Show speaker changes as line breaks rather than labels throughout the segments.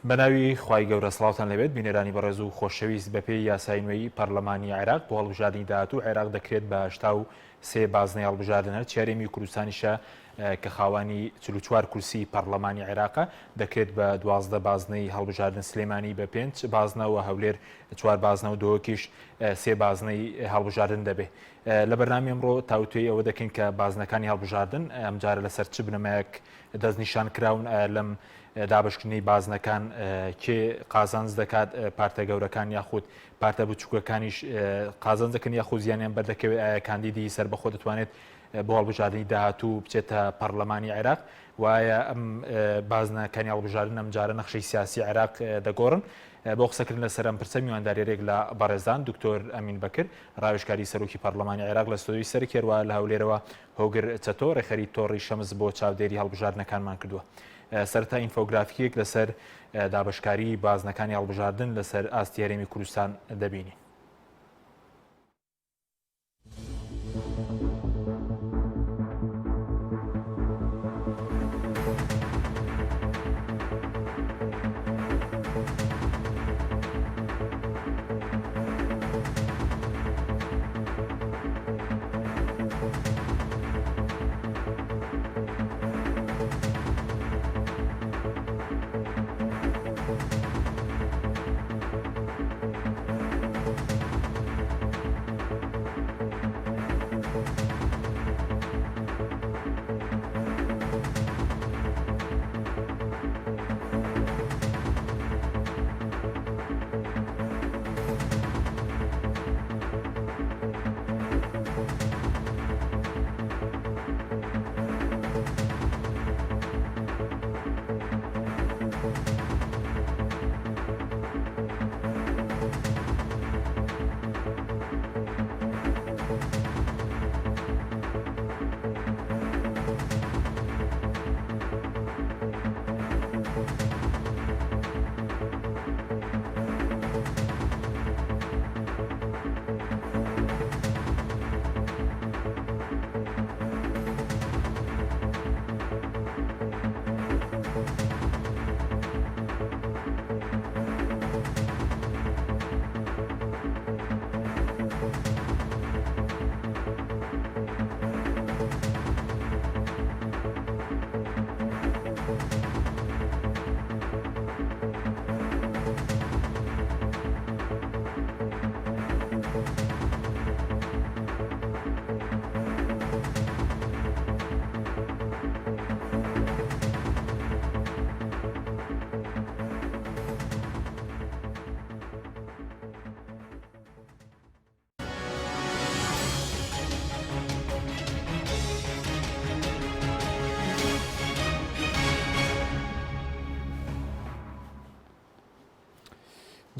بەناوی خوای گەورە سڵاوتان لەبێت بینێرانی بەڕێز و خۆشەویست بەپێی یاسای نوێی پەرلەمانی عێراق بۆ هەڵبژاردننی داهاتوو عێراق دەکرێت بە 83 بازنەی هەڵبژاردن هەر چارەمی کوردستانیشە کە خاوانی 44 کورسی پەرلەمانی عێراقە دەکرێت بە 12 بازنەی هەڵبژاردن سلێمانی بە 5 بازنەوە هەولێر 4 بازنە و دۆکیش 3 بازنەی هەڵبژاردن دەبێت. لە بەرنامی ئەمڕۆ تاوتوێی ئەوە دەکەین کە بازنەکانی هەڵبژاردن ئەمجارە لەسەر چ بنەمایەک دەستنیشان کراون لەم دابشکردنی بازنەکان کێ قازانج دەکات پارتە گەورەکان یاخود پارتە بچووکەکانیش قازانج دەکەن یاخود زیانیان بەردەکەوێت ئایا کاندیدی سەربەخۆ دەتوانێت بۆ هەڵبژاردننی داهاتوو بچێتە پەرلەمانی عێراق وایە ئەم بازنەکانی هەڵبژاردن ئەم جارە نەخشەی سیاسی عێراق دەگۆڕن. بۆ قسەکردن لەسەر ئەم پرسە میوانداریێک لە بەڕێزان دکتۆر ئەمین بەکر ڕاوێژکاری سەرۆکی پەرلەمانی عێراق لە ستۆدیۆی سەرکێڕوا لە هەولێرەوە هۆگر چەتۆ ڕێخەری تۆڕی شەمز بۆ چاودێری هەڵبژاردنەکانمان کردووە. سەرەتا ئینفۆگرافیەک لەسەر دابشکاری بازنەکانی هەڵبژاردن لەسەر ئاستی هەرێمی کوردستان دەبینی.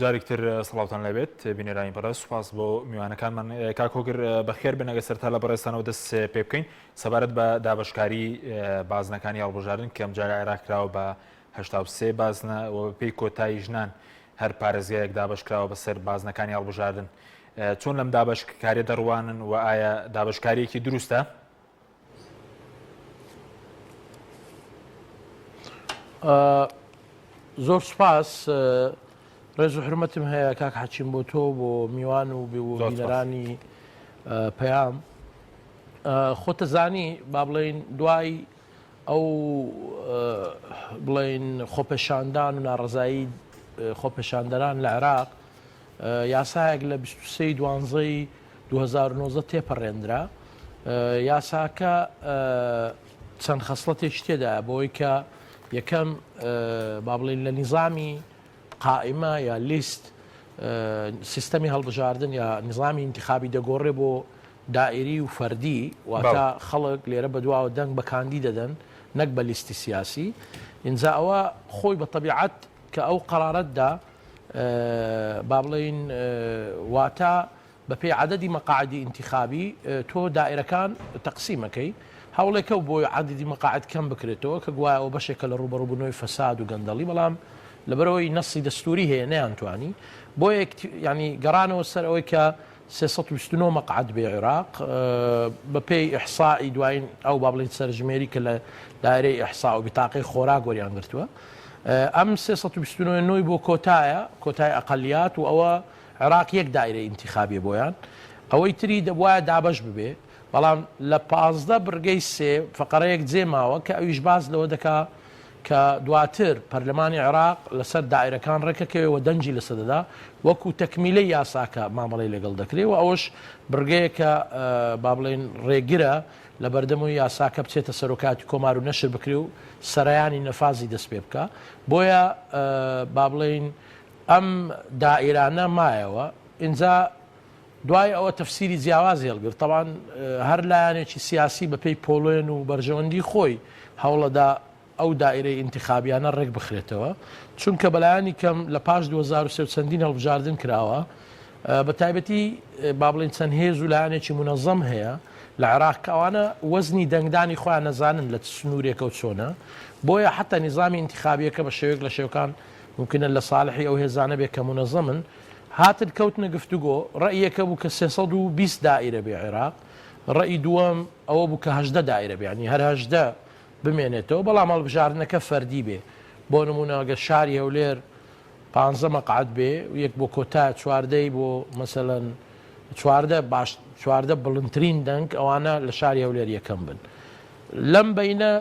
جارێکتر سڵاوتان لەبێت بینێرانی بەڕێز سوپاس بۆ میوانەکانمان کاک هۆگر بەخێر بن ئەگە سەرتا لە بەڕێستانەوە دەست پێ بکەین سەبارەت بە دابشکاری بازنەکانی هەڵبژاردن کە ئەم جارە عێراق کراوە بە 83 بازنە و پێی کۆتایی ژنان هەر پارێزگایەک دابشکراوە بەسەر بازنەکانی هەڵبژاردن چۆن لەم دابشکاری دەڕوانن و ئایا دابشکاریەکی دروستە؟
زۆر سوپاس ڕێز و حرمەتم هەیە کاک حەچیم بۆ تۆ بۆ میوان و بینەرانی پەیام خۆتە زانی با بڵێن دوای ئەو بڵێن خۆپێشاندان و ناڕەزایی خۆپێشاندەران لە عێراق یاسایەک لە 23 دوانزەی 2009 تێپەڕێنرا یاساکە چەند خەسڵەتێک تێدایە بۆی کە یەکەم با بڵێن لە نیزامی قائمە یا لیست سیستەمی هەڵبژاردن یا نظامی انتخابی دەگۆڕێ بۆ دائیری و فەردی واتە خەڵک لێرە بە دواوە دەنگ بە کاندی دەدەن نەک بە لیستی سیاسی ئینجا ئەوە خۆی بە طبیعەت کە ئەو قەرارەتدا با بڵێن واتە بەپێی عەدەدی مەقاعدی انتخابی تۆ دائیرەکان تەقسیمەکەی هەوڵێکە بۆی عەدەدی مەقاعد کەم بکرێتەوە کە گوایەوە بەشێکە لە ڕوبەڕووبوونەوەی فەساد و گەندەڵی بەڵام لەبەرەوەی نەسی دەستوری هەیە نەیانتوانی بۆ ینی گەڕانەوە سەر ئەوەی کە 329 مەقعد بێ عێراق بەپێی ئیحسائی دوایین ئەو با بڵێن سەرژمێری کە لە دایرەی ئیحسا و بتاقەی خۆراک وەریان گرتووە ئەم 329 بۆ کۆتای ئەقلیات و ئەوە عێراق یەک دایرە ئینتیخابی بۆیان ئەوەی تری دەبواە دابش ببێ بەڵام لە 15 بڕگەی سێ فقەرەیەک جێماوە کە ئەویش باز لەوە دەکا کە دواتر پەرلەمانی عێراق لەسەر دائیرەکان ڕێکەکەوێەوە دەنجی لەسەدەدا وەکو تەکمیلەی یاساکە مامەڵی لەگەڵ دەکرێت و ئەوش بڕگەیەکە با بڵێن ڕێگرە لە بەردەمەوەی یاساکە بچێتە سەرۆکاتی کۆمار و نەشر بکرێ و سەرایانی نەفازی دەست پێ بکە بۆیە با بڵێن ئەم دائیرانە مایەوە ئینجا دوای ئەوە تەفسیری جیاوازی هەڵگرت طبعاً هەر لایەنێکی سیاسی بەپێی پۆڵێن و بەرژەوەندی خۆی هەوڵەدا ئەو دائیرەی ئینتیخابیانە ڕێک بخرێتەوە چونکە بەلایانی کەم لە پاش 2023 چەندین هەڵبژاردن کراوە بە تایبەتی با بڵێن چەند هێز و لایەنێکی منەظەم هەیە لە عێراق ئەوانە وەزنی دەنگدانی خۆیان نەزانن لە سنوورێکە و چۆنە بۆیە حتا نیزامی ئینتیخابیەکە بە شێوەیەک لە شێوەکان ممکنە لە ساڵحی ئەو هێزانە بێت کە منەظەمن هاتن کەوتنە گفتوگۆ ڕەیەکە بوو کە 320 دائیرە بێ عێراق ڕەئی دووەم ئەوە بوو کە 18 دائیرە بێ ینی هەر 18 بمێنێتەوە بەڵام هەڵبژاردنەکە فەردی بێ بۆ نمونەگە شاری هەولێر 15 مەقعد بێ یەک بۆ کۆتا چواردەی بۆ مەسەلەن چواردە بڵندترین دەنگ ئەوانە لە شاری هەولێر یەکەم بن لەم بینە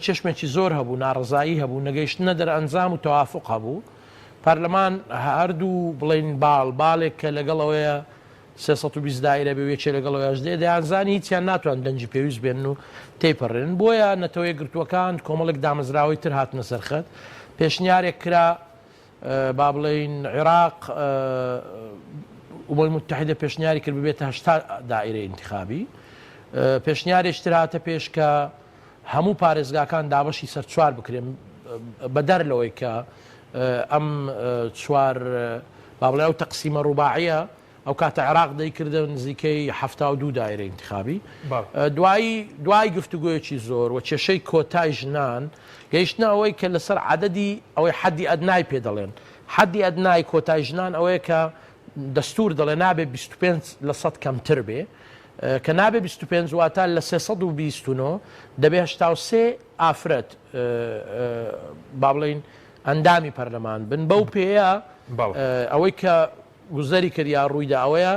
چەشمێکی زۆر هەبوو ناڕزایی هەبوو نەگەیشتنە دەرئەنجام و تەوافق هەبوو پەرلەمان هەردوو بڵین باڵێک کە لەگەڵەوەیە 320 دائیرە بێ وێکێ لەگەڵەوەش دێ دەیانزانی هیچیان ناتوان دەنجی پێویست بێن و تێپەڕێن بۆیە نەتەوەی گرتووەکان کۆمەڵێک دامەزراوی تر هاتنە سەرخەت پێشنیارێک کرا با بڵین عێراق ئومەی متحیدە پێشنیاری کرد ببێتە 80 دائیرە ئینتیخابی پێشنیارێکتر هاتە پێش کە هەموو پارێزگاکان دابەشی سەر چوار بکرێن بەدەر لەوەی کە ئەم چوار با بڵێ ئەو تەقسیمە ڕووباعیە ئەو کاتە عێراق دەیکردە نزیکەی 72 دائیرە ئینتیخابی دوای گفتوگویەکی زۆر و کێشەی کۆتای ژنان گەیشتنە ئەوەی کە لەسەر عەدەدی ئەوەی حەدی ئەدنای پێ دەڵێن حەدی ئەدنای کۆتای ژنان ئەوەیە کە دەستور دەڵێ نابێ 25 لە سەد کەمتر بێ کە نابێ 25 واتە لە 329 دەبێ 83 ئافرەت با بڵین ئەندامی پەرلەمان بن بەو پێەیە ئەوەی کە گوزەری کردیا ڕوویدا ئەوەیە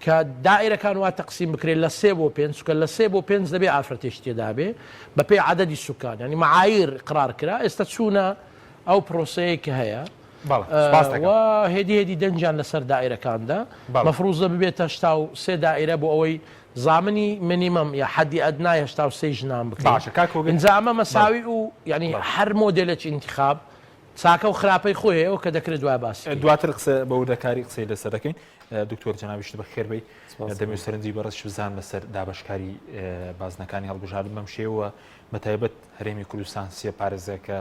کە دائیرەکان وا تەقسیم بکرێت لە 3 بۆ 5 چونکە لە 3 بۆ 5 دەبێ ئافرەتێش تێدا بێ بەپێی عەدەدی سوکان ینی معایر قرار کرا ئێستا چوونە ئەو پرۆسەیە کە هەیە هێدی دەنجیان لەسەر دائیرەکاندا مەفروضە ببێتە 83 دائیرە بۆ ئەوەی زامنی منیمەم یا حەدی ئەدنای 83 ژنان بکرێت ئینجا ئەمە مەساوی و ینی هەر مۆدێلێکی ئینتیخاب چاکە و خراپەی خۆیەوە کە دەکرێت دوای باسی
دواتر قسە بە وردەکاری قسەی لەسەر دەکەین دکتۆر جەنابیشت بە خێربەی دەمێ سەرنجی بەڕست بزان لەسەر دابەشکاری بازنەکانی هەڵبژاردن بەم شێوە بەتایبەت هەرێمی کوردستان سێ پارێزەکە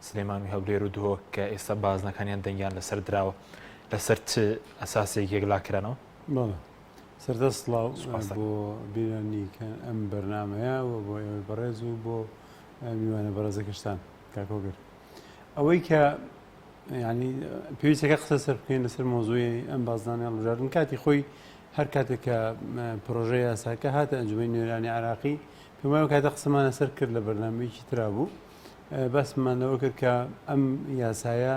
سلێمان و هەولێر و دهۆک کە ئێستا بازنەکانیان دەنگیان لەسەر دراوە لەسەر چ ئەساسێک یەکلاکرانەوە
سەردەست سڵاو بۆ بیرانی ئەم بەرنامەیە و بۆ ئێوەی بەڕێز و بۆ میوانە بەڕێزەکەشتان کاکۆگر ئەوەی کە ینی پێویستەکە قسە سەر بکەین لەسەر مۆزووی ئەم بازنانە هەڵبژاردن کاتی خۆی هەر کاتێک کە پرۆژە یاساکە هاتە ئەنجومەی نوێرانی عراقی پێم وایە کاتە قسەمانە سەر کرد لە بەرنامەیەکی ترا بوو بەسمانەوە کرد کە ئەم یاسایە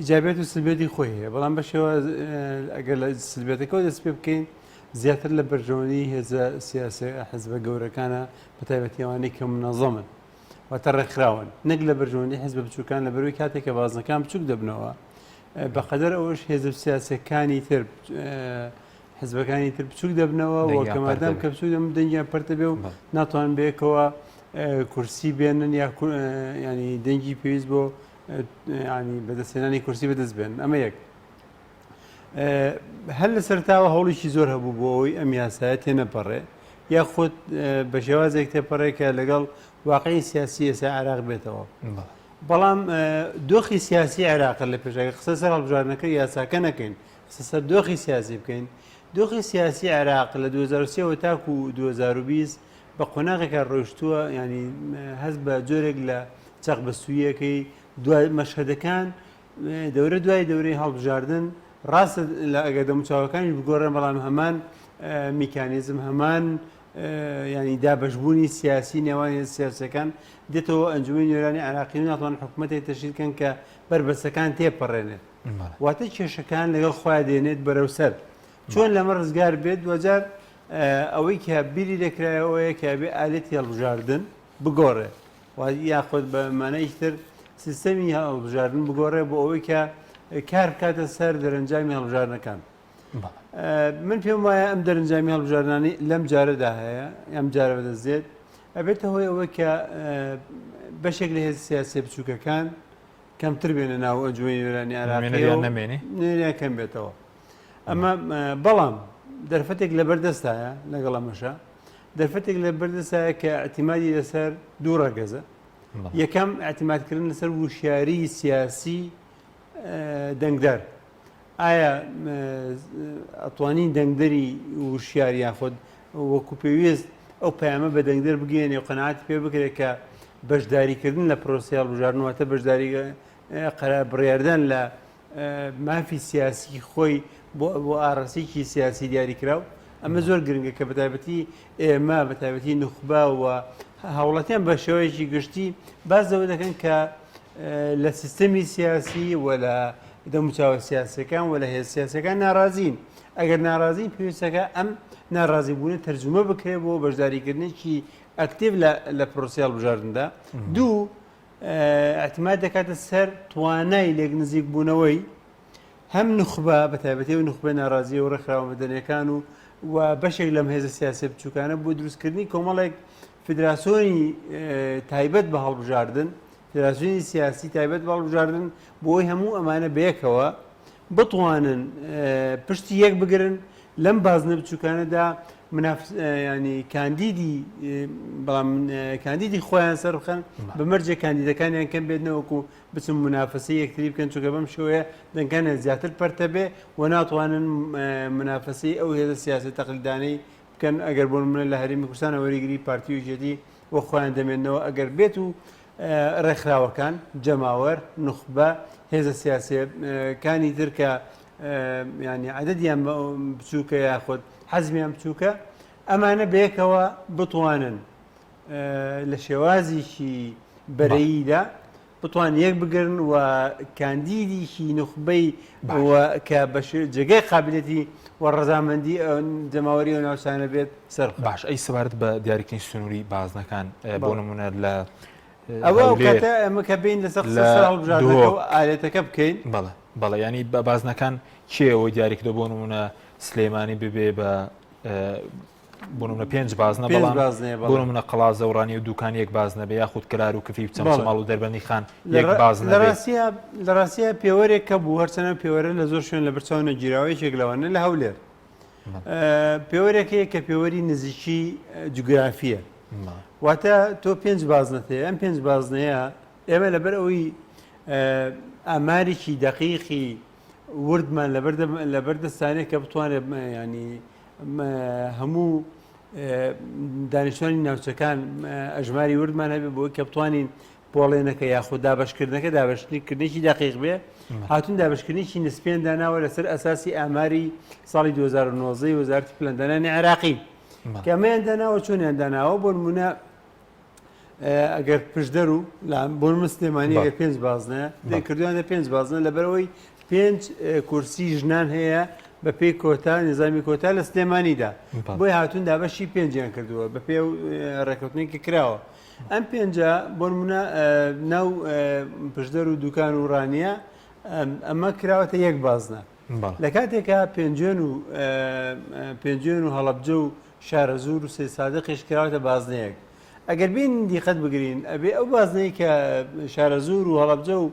ئیجابێت و سلبێتی خۆی هەیە بەڵام بەشەوە ئەگەر لە سلبێتەکەەوە دەست پێ بکەین زیاتر لە بەرژەوەنی هێزە سیاسی حزبە گەورەکانە بە تایبەتی ئەوانەی کە منەظەمن واتە ڕێکخراون نەک لە بەرژەوەنی حزبە بچووکان لە بەروی کاتێککە بازنەکان بچووک دەبنەوە بەقەدەر ئەوەش هێزە سیاسەکانی تر حزبەکانی تر بچووک دەبنەوە وەکەمادام کە بچوو دەم دەنگیان پەرتە بێ و ناتوان بێکەوە کورسی بێنن یا ینی دەنگی پێویست بۆ ینی بەدەستێنانی کورسی بەدەست بێن ئەمە یەک هەر لە سەرتاوە هەوڵێکی زۆر هەبوو بۆ ئەوەی ئەم یاسایە تێنەپەڕێ یا خۆت بە شێوازێک تێپەڕێکە لەگەڵ واقعی سیاسی ئێستا عێراق بێتەوە بەڵام دۆخی سیاسی عێراق لە پێشەکە قسە سەر هەڵبژاردنەکە یاساکە نەکەین قسە سەر دۆخی سیاسی بکەین دۆخی سیاسی عێراق لە 2023 تاکو 2020 بە قۆناغێکە ڕۆیشتووە ینی هەست بە جۆرێک لە چەق بەستویەکەی دوای مەشهدەکان دەورە دوای دەورەی هەڵبژاردن ڕاستە لە ئەگەر دەموچاوەکانی بگۆڕێن بەڵام هەمان میکانیزم هەمان ینی دابشبوونی سیاسی نێوان سیاسەکان دێتەوە ئەنجومی نوێرانی عراقی ناتوان حکوومەتی تەشکیلکەن کە بربەسەکان تێپەڕێنێت واتە کێشەکان لەگەڵ خوا دێنێت بەرەو سەر چۆن لەمە ڕزگار بێت دوجار ئەوەی کە بیری دەکرایەوەیە کە بێ ئالێتی هەڵبژاردن بگۆڕێ یاخۆت بەمانەی تر سیستەمی هەڵبژاردن بگۆڕێ بۆ ئەوەی کە کار بکاتە سەر دەرەنجامی هەڵبژاردنەکان من پێم وایە ئەم دەرەنجامی هەڵبژاردنانی لەم جارەدا هەیە ئەم جارە بەدەستێت ئەبێتە هۆی ئەوە کە بەشێک لە هێز سیاسی بچووکەکان کەمتر بێنە ناو ئەنجومی نوێرانی عراقی کەم بێتەوە ئەمە بەڵام دەرفەتێک لە بەردەستایە لەگەڵ ئەمەشە دەرفەتێک لە بەردەستایە کە ئەتیمادی لەسەر دوو ڕەگەزە یەکەم ئەتیمادکردن لەسەر وشیاری سیاسی دەنگدار ئایا ئەتوانین دەنگدەری وشیاری یاخۆت وەکو پێویست ئەو پەیامە بە دەنگدەر بگەێنێ و قەنەعاتی پێ بکرێت کە بەشداریکردن لە پرۆسی هەڵبژاردنەوەتە بەشداری بڕیاردان لە مافی سیاسی خۆی بۆ ئاڕاستێکی سیاسی دیاریکراو ئەمە زۆر گرنگە کە بەتایبەتی ئێمە بەتایبەتی نوخبا و هاوڵاتیان بە شێوەیەکی گشتی باز ئەوە دەکەن کە لە سیستەمی سیاسی و لە دەموچاوە سیاسەکان و لە هێز سیاسەکان ناڕازین ئەگەر ناڕازین پێویستەکە ئەم ناڕازیبوونە تەرجمە بکرێت بۆ بەشداریکردنێکی ئەکتیڤ لە پرۆسی هەڵبژاردندا دوو ئەحتیمال دەکاتە سەر توانای لێک نزیک بوونەوەی هەم نوخبا بەتایبەتی و نوخبە ناڕازی و ڕێکخراوە مەدەنیەکان و بەشێک لەم هێزە سیاسی بچووکانە بۆ دروستکردنی کۆمەڵێک فدراسیۆنی تایبەت بە هەڵبژاردن فدراسیۆنی سیاسی تایبەت بە هەڵبژاردن بۆی هەموو ئەمانە بەیەکەوە بتوانن پشتی یەک بگرن لەم بازنە بچووکانەدا ینی کاندیدی بەڵام کاندیدی خۆیان سەر بخەن بەمەرجێ کاندیدەکانیان کەم بێتنەوەکو بچم منافەسی یەکتری بکەن چونکە بەم شێوەیە دەنگانە زیاتر پەرتە بێ و ناتوانن منافەسی ئەو هێزە سیاسی تەقلیدانەی بکەن ئەگەر بۆ منە لە هەرێمی کوردستان وەریگری پارتی و جێدی وە خۆیان دەمێنەوە ئەگەر بێت و ڕێکخراوەکان جەماوەر نوخبە هێزە سیاسیەکانی تر کە ینی عەدەدیان بچووکە یاخۆت حەزمیان بچووکە ئەمانە بەیەکەوە بتوانن لە شێوازیشی بەرەییدا بتوان یەک بگرن و کاندیدیشی نوخبەی کە بە جێگەی قابلەتی و ڕەزامەندی جەماوەری و ناوچانە بێت سەر
باش ئەی سەبارەت بە دیاریکردنی سنووری بازنەکان بۆ نمونە لە
ئەوە کاتە ئەمە کە بین لەسەر هەڵبژاردنەوە ئالێتەکە بکەین
بەڵێ ینی بە بازنەکان چێەوەی دیاریکردە بۆ نمونە سلێمانی ببێ بە بۆ نمونە 5 بازنە بەڵام بۆ نمونە قەڵازە وڕانی و دوکان یەک بازنە بێ یاخود کرار و کفی چەمچەماڵ و دەربەندی خان یەک بازنە
لە ڕاستیە پێوەرێک کە بوو هەرچەنە پێوەرە لە زۆر شوێن لە بەرچاونە گیراوەیەکێک لەوانە لە هەولێر پێوەرێکەیە کە پێوەری نزیکی جوگرافیە واتە تۆ 5 بازنەتەیە ئەم 5 بازنەیە ئێمە لەبەر ئەوەی ئامارێکی دەقیقی وردمان لەبەردەستانێک کە بتوانێت ینی هەموو دانیشتوانی ناوچەکان ئەژماری وردمان هەبێت بۆی کە بتوانین پۆڵێنەکە یاخود دابشکردنەکە دابشکردنێکی دەقیق بێ هاتوون دابشکردنێکی نسپێن داناوە لەسەر ئەساسی ئاماری ساڵی 2009 وەزارەتی پلەندانانی عێراقی کە ئەمەیان داناوە چۆنیان داناوە بۆ نمونە ئەگەر پشدەر و بۆ نمونە سلێمانی ئەگەر 5 بازنەیە کردویانە 5 بازنە لەبەرەوەی 5 کورسی ژنان هەیە بە پێی کۆتا نظامی کۆتا لە سلێمانیدا بۆی هاتوون دابەشی 5یان کردووە بە پێ ڕێکەوتنێکی کراوە ئەم 5 بۆ نمونە ناو پشدەر و دوکان و ڕانیە ئەمە کراوەتە یەک بازنە لە کاتێکە پێنجێن و هەڵەبجە و شارەزور و سێ سادقیش کراوەتە بازنەیەک ئەگەر بین دیقەت بگرین ئەبێ ئەو بازنەی کە شارەزور و هەڵەبجە و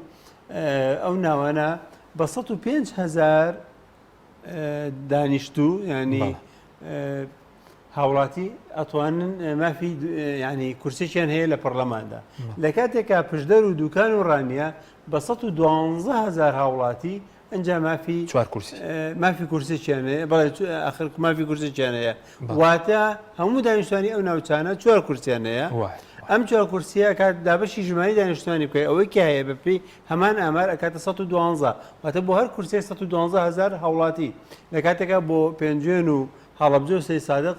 ئەو ناوانە بە 105,000 دانیشتوو ینی هاوڵاتی ئەتوانن مافی ینی کورسێکیان هەیە لە پەرلەماندا لە کاتێکا پشدەر و دوکان و ڕانیە بە 112,000 هاوڵاتی ئەنجا مافی کورسێکیانەیە بەڵێ ئاخر مافی کورسێکیانەیە واتە هەموو دانیشتوانی ئەو ناوچانە 4 کورسیانەیە ئەم 4 کورسیە کات دابەشی ژماری دانیشتوانی بکەی ئەوەی کە هەیە بەپێی هەمان ئامار ئەکاتە 112 واتە بۆ هەر کورسێ 112,000 هاوڵاتی لە کاتێکا بۆ هەڵەبجە و سەی سادق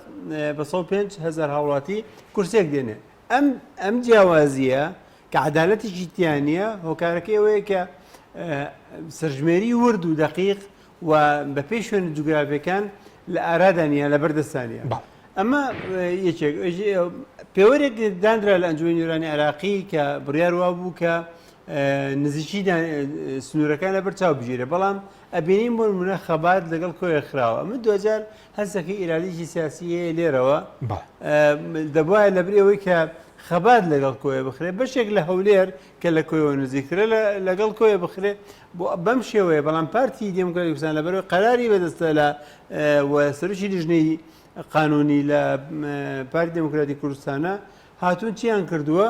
بە 500,000 هاوڵاتی کورسێک دێنێ ئەم جیاوازیە کە عەدالەتێکی تیانە هۆکارەکەی ئەوەیە کە سەرژمێری ورد و دەقیق و بە پێی شوێنە جوگرافیەکان لە ئارادانە لە بەردەستانە ئەمە یەکێک پێوەرێک دانرا لە ئەنجومەنی نوێرانی عێراقی کە بڕیار وا بوو کە نزیکی سنوورەکان لە بەرچاو بژیرە بەڵام ئەبینین بۆ نمونە خەبات لەگەڵ کۆیە خراوە ئەمە 2000 هەستەکەی ئیرادیی سیاسیە لێرەوە دەبواە لەبرەوەی کە خەبات لەگەڵ کۆیە بخرێ بەشێک لە هەولێر کە لە کۆیەوە نزیکترە لەگەڵ کۆیە بخرێ بۆ بەم شێوەیە بەڵام پارتی دموکراتی کوردستان لەبەرەوەی قەراری بەدەستە لە سەرۆکی لیژنەی قانونی لە پارتی دموکراتی کوردستانە هاتوون چیان کردووە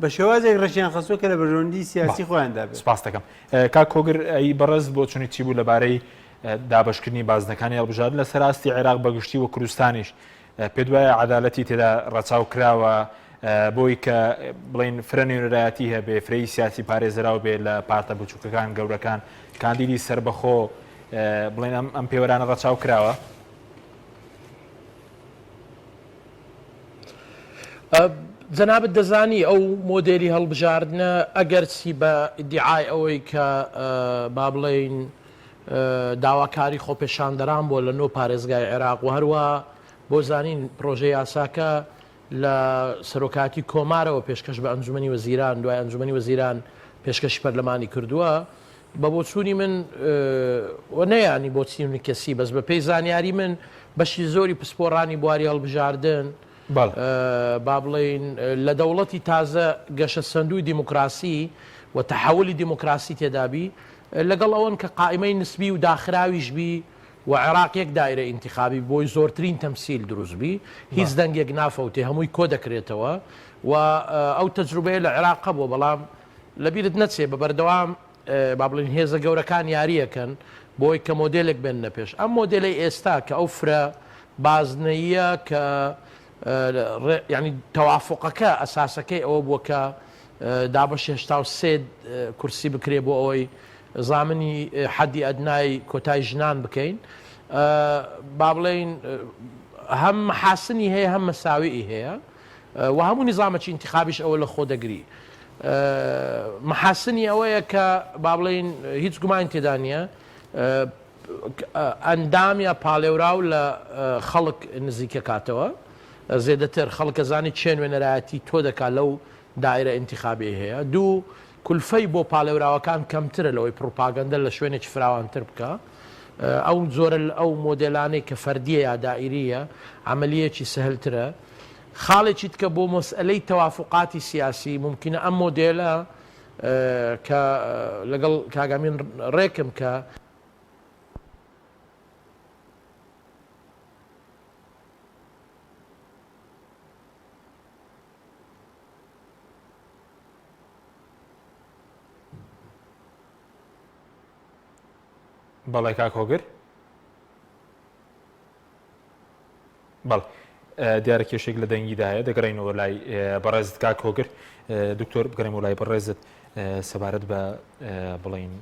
بە شێوازێک ڕێکیان خەستووە کە لە بەرژەوەندی سیاسی خۆیاندا بێت.
سپاس دەکەم. کاک کۆگر ئەی بەڕێز بۆ چۆنی چی بوو لەبارەی دابەشکردنی بازنەکانی هەڵبژاردن لە سەراستی عێراق بەگشتی و کوردستانیش پێت وایە عەدالەتی تێدا ڕەچاو کراوە بۆی کە بڵین فرە نوێنەرایەتی هەبێ فرەی سیاسی پارێزراو بێ لە پارتە بچووکەکان گەورەکان کاندیدی سربەخۆ بڵین ئەم پێوەرانە ڕەچاو کراوە؟
جەنابەت دەزانی ئەو مۆدێلی هەڵبژاردنە ئەگەرچی بە ئیدعای ئەوەی کە با بڵێین داواکاری خۆپێشاندەران بۆ لە نۆ پارێزگای عێراق و هەروە بۆ زانین پرۆژەی یاساکە لە سەرۆکاتی کۆمارەوە پێشکەش بە ئەنجومەنی وەزیران دوای ئەنجومەنی وەزیران پێشکەشی پەرلەمانی کردووە بە بۆچوونی من نەیانی بۆچی کەسی بەس بە پێی زانیاری من بەشی زۆری پسپۆڕانی بواری هەڵبژاردن با بڵێن لە دەوڵەتی تازە گەشە سندوی دیموکراسی و تەحولی دیموکراسی تێدابی لەگەڵ ئەوەن کە قائمەی نسبی و داخراویش بی و عێراق یەک دایرە ئینتیخابی بۆی زۆرترین تەمسیل دروستبی هیچ دەنگێک نافەوتێ هەمووی کۆ دەکرێتەوە و ئەو تەجروبەیە لە عێراق بووە بەڵام لەبیرت نەچێ بە بەردەوام با بڵێن هێزە گەورەکان یاریەکەن بۆی کە مۆدلێک بێنە پێش ئەم مۆدلی ئێستا کە ئەو فرە بازنەیە کە ینی تەوافقەکە ئەساسەکەی ئەوە بووە کە دابەش 83 کورسی بکرێ بۆ ئەوەی زامنی حەدی ئەدنای کۆتای ژنان بکەین با بڵێن هەم محاسنی هەیە هەم مەساوی هەیە و هەموو نظامەکی انتخابیش ئەوە لە خۆ دەگری محاسنی ئەوەیە کە با بڵێن هیچ گومان تێدا نیە ئەندام یا پاڵێوراو لە خەڵک نزیکە کاتەوە زێدەتر خەڵکە زانی چێن وێنەرایەتی تۆ دەکات لەو دایرە ئینتیخابی هەیە دوو کولفەی بۆ پاڵێوراوەکان کەمترە لەوەی پروپاگەندە لە شوێنێکی فراوانتر بکە ئەو زۆرە ئەو مۆدلانەی کە فەردیە یا دائیریە عملیەکی سەهلترە خاڵێکی کە بۆ مەسئلەی تەوافقاتی سیاسی ممکنە ئەم مۆدێلە کە لەگەڵ کاگامین ڕێکم کە
بەڵێ کاک هۆگر بەڵ دیارە کێشێک لە دەنگیدا هەیە دەگەڕینەوە لای بەڕێزت کاک هۆگر دکتۆر بگەڕێمەوە لای بەڕێزت سەبارەت بە بڵین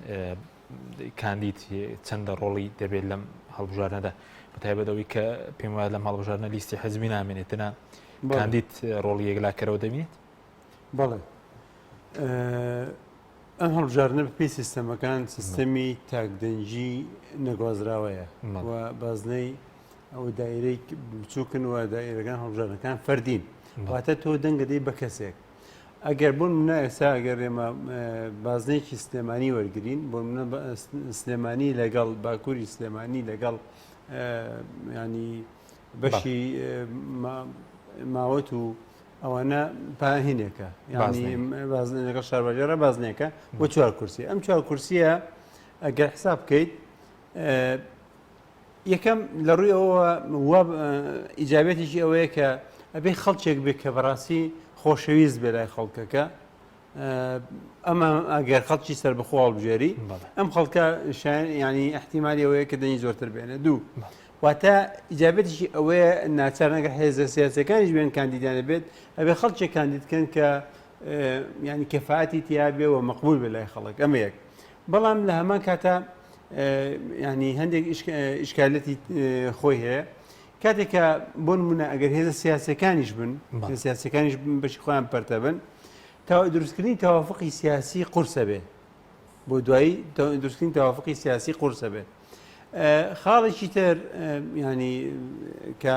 کاندید چەندە ڕۆڵی دەبێت لەم هەڵبژاردنەدا بەتایبەتەوەی کە پێم وایە لەم هەڵبژاردنە لیستی حەزبی نامێنێتنە کاندید ڕۆڵی یەکلاکەرەوە دەبێت
بەڵێ ئەم هەڵبژاردنە بەپێی سیستەمەکان سیستەمی تاکدەنجی نەگوازراوەیە و بازنەی ئەو دایرەی بچووکن و دایرەکان هەڵبژاردنەکان فەردین واتە تۆ دەنگە دەی بە کەسێک ئەگەر بوون منە ئێستا ئەگەر ئێمە بازنەیەکی سلێمانی وەرگین بۆ منە سلێمانی لەگەڵ باکووری سلێمانی لەگەڵ ینی بەشی ماوەت و ئەوانە پاهینێکە ینی لەگەڵ شاربەجارە بازنێکە بۆ 4 کورسی ئەم 4 کورسیە ئەگەر حساب بکەیت یەکەم لە ڕووی ئەوە ئیجابێتێکی ئەوەیە کە ئەبێ خەڵکێک بێت کە بەڕاستی خۆشەویست بێ لای خەڵکەکە ئەمە ئەگەر خەڵکی سەربەخۆ هەڵبژێری ئەم خەڵکە ینی احتیمالی ئەوەیە کە دەنگی زۆرتر بێنێ دوو واتە ئیجابەتێکی ئەوەیە ناچار نەگەر هێزە سیاسەکانیش بێن کاندیدانە بێت ئەبێ خەڵکێک کاندیدکەن کە ینی کەفاەتی تیا بێ و مەقبول بێ لای خەڵک ئەمە یەک بەڵام لە هەمان کاتە ینی هەندێک ئیشکالەتی خۆی هەیە کاتێککە بۆ نمونە ئەگەر هێزە سیاسەکانیش بن سیاسەکانیش بەشی خۆیان پەرتە بن دروستکردنی تەوافقی سیاسی قورسە بێ بۆ دوایی دروستکردنی تەوافقی سیاسی قورسە بێ خاڵێکی تر ینی کە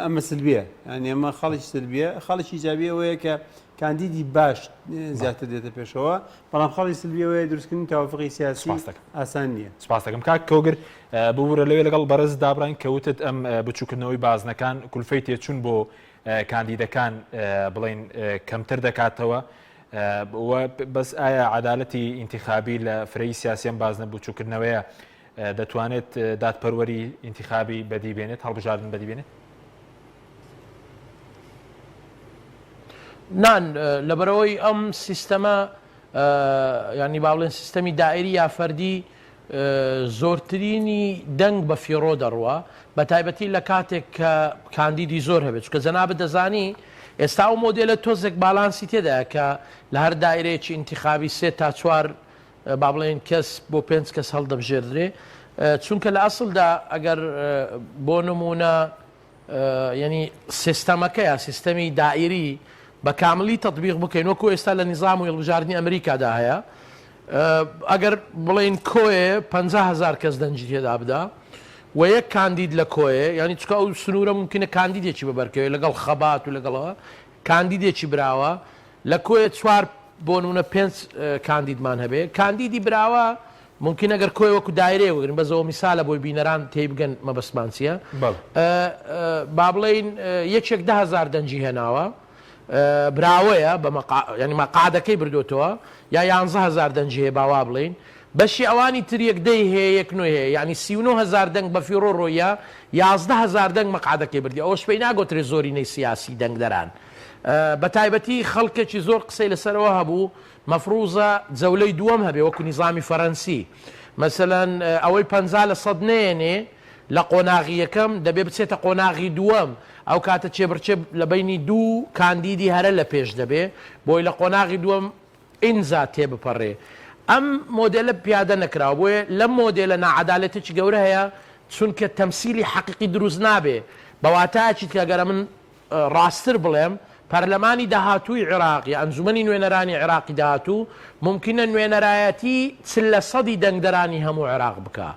ئەمە سلبیە ینی ئەمە خاڵێکی سلبیە خاڵێکی جابیەوەیە کە کاندیدی باش زیاتر دێتە پێشەوە بەڵام خاڵی سلبیەوەی دروستکردنی تەوافقی سیاسی ئاسان نییە.
سپاس دەکەم کاک کۆگر ببوورە لەوێ لەگەڵ بەرز دابڕین کەوتت ئەم بچووکردنەوەی بازنەکان کولفەی تێچوون بۆ کاندیدەکان بڵێن کەمتر دەکاتەوە بەس ئایا عەدالەتی ئینتیخابی لە فرەی سیاسیەم بازنە بچووکردنەوەیە دەتوانێت دادپەروەری ئینتیخابی بەدی بێنێت هەڵبژاردن بەدی بێنێت؟
نان لەبەرەوەی ئەم سیستەمە ینی با بڵێن سیستەمی دائیری یا فەردی زۆرترینی دەنگ بە فیڕۆ دەڕوە بە تایبەتی لە کاتێک کە کاندیدی زۆر هەبێت چکە جەنابەت دەزانی ئێستا و مۆدێلە تۆزێک باڵانسی تێدایە کە لە هەر دایرەیەکی ئینتیخابی 3 تا 4 با بڵێن کەس بۆ 5 کەس هەڵدەبژێردرێ چونکە لە ئەسڵدا ئەگەر بۆ نمونە ینی سیستەمەکەیە سیستەمی دائیری بە کاملی تەطبیق بکەین وەکو ئێستا لە نیزام و هێڵبژاردننی ئەمریکادا هەیە ئەگەر بڵێن کۆیە 50,000 کەس دەنجی تێدا بدا و یەک کاندید لە کۆیە ینی چکە ئەو سنوورە ممکنە کاندیدێکی ببەرکەوێ لەگەڵ خەبات و لەگەڵەوە کاندیدێکی براوە لە کۆیە 4 بۆ نمونە 5 کاندیدمان هەبێ کاندیدی براوە ممکن ئەگەر کۆی وەکو دایرێ وەگرن بەزەوە میسالە بۆی بینەران تێی بگەن مەبەستمانچیە با بڵێن یەکێک 10,000 دەنجی هێناوە براوەیە ینی مەقعدەکەی بردوتەوە یا 11,000 دەنجی هەیە باوا بڵین بەشی ئەوانی تر یەکدەی هەیە یەک نوێ هەیە ینی 39,000 دەنگ بە فیڕۆ ڕۆیە 11,000 دەنگ مەقعدەکەی بردی ئەوەش پێی ناگۆترێ زۆرینەی سیاسی دەنگدەران بە تایبەتی خەڵکێکی زۆر قسەی لەسەرەوە هەبوو مەفروزە جەولەی دووەم هەبێ وەکو نیزامی فەرەنسی مەسەلەن ئەوەی 50% نێنێ لە قۆناغی یەکەم دەبێ بچێتە قۆناغی دووەم ئەو کاتە چێبرچێ لە بینی دوو کاندیدی هەرە لە پێش دەبێ بۆی لە قۆناغی دووەم ئینزا تێبپەڕێ ئەم مۆدێلە پیادە نەکراوە بۆیە لەم مۆدێلە ناعەدالەتێکی گەورە هەیە چونکە تەمسیلی حەقیقی دروست نابێ بەواتایەکی کەگەرە من ڕاستتر بڵێم پەرلەمانی داهاتووی عێراقی ئەنجومەنی نوێنەرانی عێراقی داهاتوو ممکنە نوێنەرایەتی 40% دەنگدەرانی هەموو عێراق بکە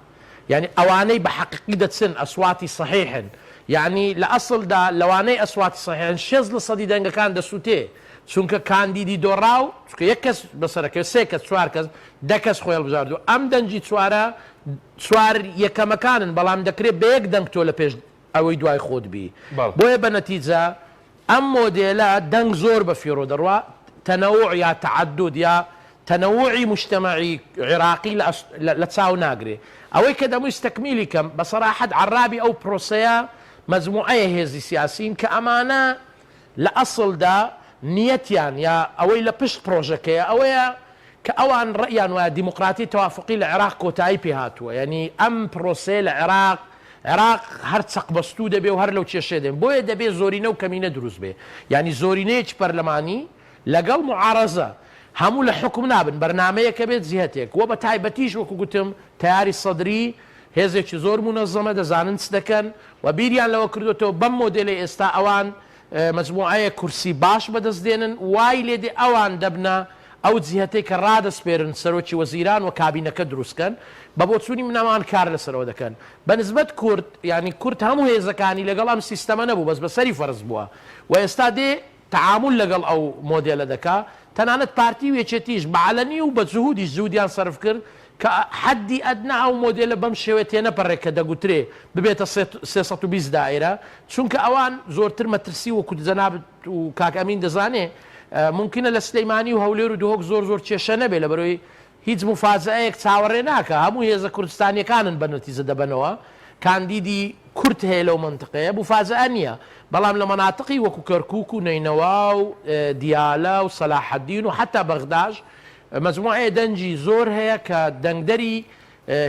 یعنی ئەوانەی بە حەقیقی دەچن ئەسواتی صحیحن یعنی لە ئەسڵدا لەوانەی ئەسواتی صحیحن 60% دەنگەکان دەسووتێ چونکە کاندیدی دۆڕاو چونکە یەک کەس بەسەرەکە 3 کەس 4 کەس 10 کەس خۆی هەڵبژاردووە ئەم دەنجی چوارە چوار یەکەمەکانن بەڵام دەکرێت بە یەک دەنگ تۆ لە پێش ئەوەی دوای خۆت بی بۆیە بە نەتیجە ئەم مۆدێلە دەنگ زۆر بە فیڕۆ دەڕوا تەنەوع یا تعدد یا تەنەوعی مجتەمەعی عێراقی لە چاو ناگرێ ئەوەی کە دەمووی تەکمیلی کەم بەسەراحەت عەرابی ئەو پرۆسەیە مەجموعەیە هێزی سیاسین کە ئەمانە لە ئەسڵدا نیەتیان یا ئەوەی لە پشت پرۆژەکەیە ئەوەیە کە ئەوان ڕەیان وایە دیموکراتی تەوافقی لە عێراق کۆتایی پێ هاتووە یعنی ئەم پرۆسەیە لە عێراق هەر چەقبەستوو دەبێ و هەر لەو کێشێ دێن بۆیە دەبێت زۆرینە و کەمینە دروست بێ ینی زۆرینەیەکی پەرلەمانی لەگەڵ معارەزە هەموو لە حکم نابن بەرنامەیەکە بێت جهتێک وە بە تایبەتیش وەکو گوتم تیاری سەدری هێزێکی زۆر مونەزەمە دەزانن چ دەکەن و بیریان لەوە کردوێتەوە بەم مۆدێلی ئێستا ئەوان مەجموعەیە کورسی باش بەدەستدێنن وای لێدێ ئەوان دەبنە ئەو جهتەی کە ڕادەسپێرن سەرۆکی وەزیران و کابینەکە دروستکەن بە بۆچوونی منامان کار لەسەرەوە دەکەن بەنسبەت کورد ینی کورد هەموو هێزەکانی لەگەڵ ئەم سیستەمە نەبوو بەس بەسەری فەرز بووە و ئێستا دێ تعامل لەگەڵ ئەو مۆدێلە دەکا تەنانەت پارتی وێچێتیش بەعەلەنی و بە جوهودی زوودیان سەرف کرد کە حەدی ئەدنا ئەو مۆدێلە بەم شێوێت تێنەپەڕێک کە دەگوترێ ببێتە 320 دائیرە چونکە ئەوان زۆرتر مەترسی وەکو جەنابەت و کاک ئەمین دەزانێ ممکنە لە سلەیمانی و هەولێر و دهۆک زۆر کێشە نەبێ لەبەرەوەی هیچ مفاجەیەک چاوەڕێ ناکە هەموو هێزە کوردستانیەکانن بە نەتیجە دەبنەوە کاندیدی کورد هەیە لەو منتقەیە مفاجە نییە بەڵام لە مەناتقی وەکو کەرکووک و نەینەوا و دیالە و سەلاحەدین و حتا بەغداش مەجموعەیە دەنجی زۆر هەیە کە دەنگدەری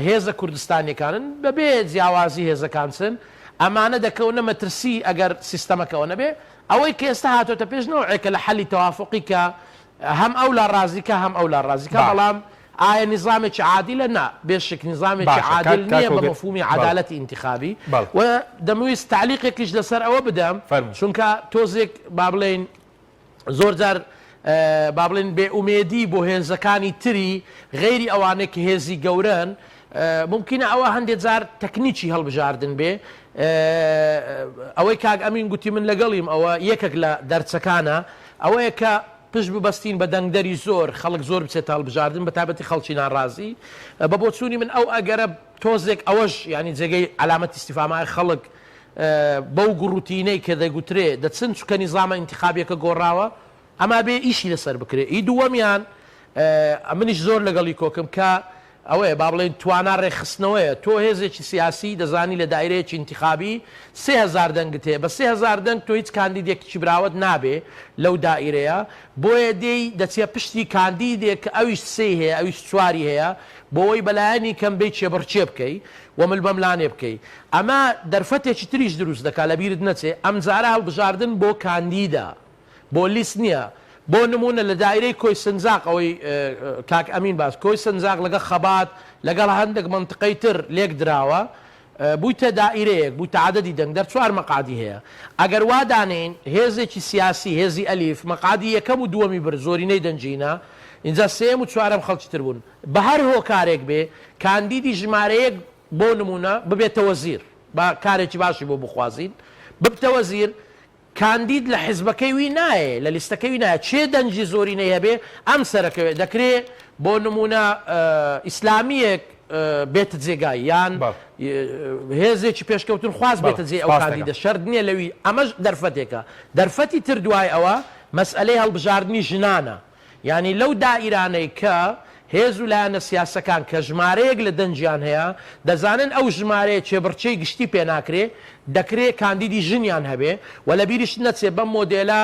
هێزە کوردستانیەکانن بەبێ جیاوازی هێزەکان چن ئەمانە دەکەونە مەترسی ئەگەر سیستەمەکەەوە نەبێ ئەوەی کە ئێستا هاتۆتە پێش نەوەیەکە لە حەلی تەوافقی کە هەم ئەو لا ڕازیکە هەم ئەو لا ڕازیکە بەڵام ئایا نظامێکی عادلە نا بێشک نظامێکی عادل نییە بە مەفهومی عدالەتی انتخابی و دەمەویست تعلیقێکیش لەسەر ئەوە بدەم چونکە تۆزێک با بڵێن زۆر جار با بڵێن بێئومێدی بۆ هێزەکانی تری غێری ئەوانەیە کە هێزی گەورن ممکنە ئەوە هەندێک جار تەکنیکی هەڵبژاردن بێ ئەوەی کاک ئەمین گوتی من لەگەڵیم ئەوە یەکێک لە دەرچەکانە ئەوەیە کە پشت ببەستین بە دەنگدەری زۆر خەڵک زۆر بچێت هەڵبژاردن بە تایبەتی خەڵکی ناڕازی بە بۆچوونی من ئەو ئەگەرە تۆزێک ئەوەش ینی جێگەی علامەتی استیفامای خەڵک بەو گوڕوتینەی کە دەیگوترێ دەچن چکە نیزامە انتخابیەکە گۆڕاوە ئەما بێ ئیشی لەسەر بکرێ ئی دووەمیان منیش زۆر لەگەڵی کۆکم کە ئەوەیە با بڵێن توانا ڕێخستنەوەیە تۆ هێزێکی سیاسی دەزانی لە دایرەیەکی انتخابی 3000 دەنگت هەیە بە 3000 دەنگ تۆ هیچ کاندیدێکی براوت نابێ لەو دائیرەیە بۆیە دێی دەچێت پشتی کاندیدێک کە ئەویش سێ هەیە ئەویش چواری هەیە بۆەوەی بەلایەنی کەم بێ چێبڕچێ بکەی ومل بەملانێ بکەی ئەمە دەرفەتێکی تریش دروست دەکات لە بیرت نەچێ ئەم جارە هەڵبژاردن بۆ کاندیدا بۆ لیست نییە بۆ نمونە لە دایرەی کۆی سنجاق ئەوەی کاک ئەمین باس کۆی سنجاق لەگە خەبات لەگەڵ هەندێک منطقەی تر لێک دراوە بوویتە دائیرەیەک بوویتە عەدەدی دەنگ دەر 4 مەقعدی هەیە ئەگەر وا دانین هێزێکی سیاسی هێزی ئەلیف مەقعدی یەکەم و دووەمی بر زۆرینەی دەنجینە اینجا سێم و چوارەم خەڵکی تر بوون بە هەر هۆکارێک بێ کاندیدی ژمارەیەک بۆ نمونە ببێتە وەزیر با کارێکی باشی بۆ بخوازین ببتە وەزیر کاندید لە حیزبەکەی وی نایە لە لیستەکەی وی نایە چێ دەنجی زۆرینەی هەبێ ئەم سەرەکەوێت دەکرێت بۆ نمونە ئیسلامیەک بێتە جێگای یان هێزێکی پێشکەوتن خواست بێتە جێ ئەو کاندیدە شەرت نییە لەوی ئەمەش دەرفەتێکە دەرفەتی تر دوای ئەوە مەسئلەی هەڵبژاردننی ژنانە ینی لەو دائیرانەی کە هێز و لایەنە سیاسەکان کە ژمارەیەک لە دەنجیان هەیە دەزانن ئەو ژمارەیە چێبڕچەی گشتی پێ ناکرێ دەکرێت کاندیدی ژنیان هەبێ و لە بیریش نەچێ بەم مۆدێلە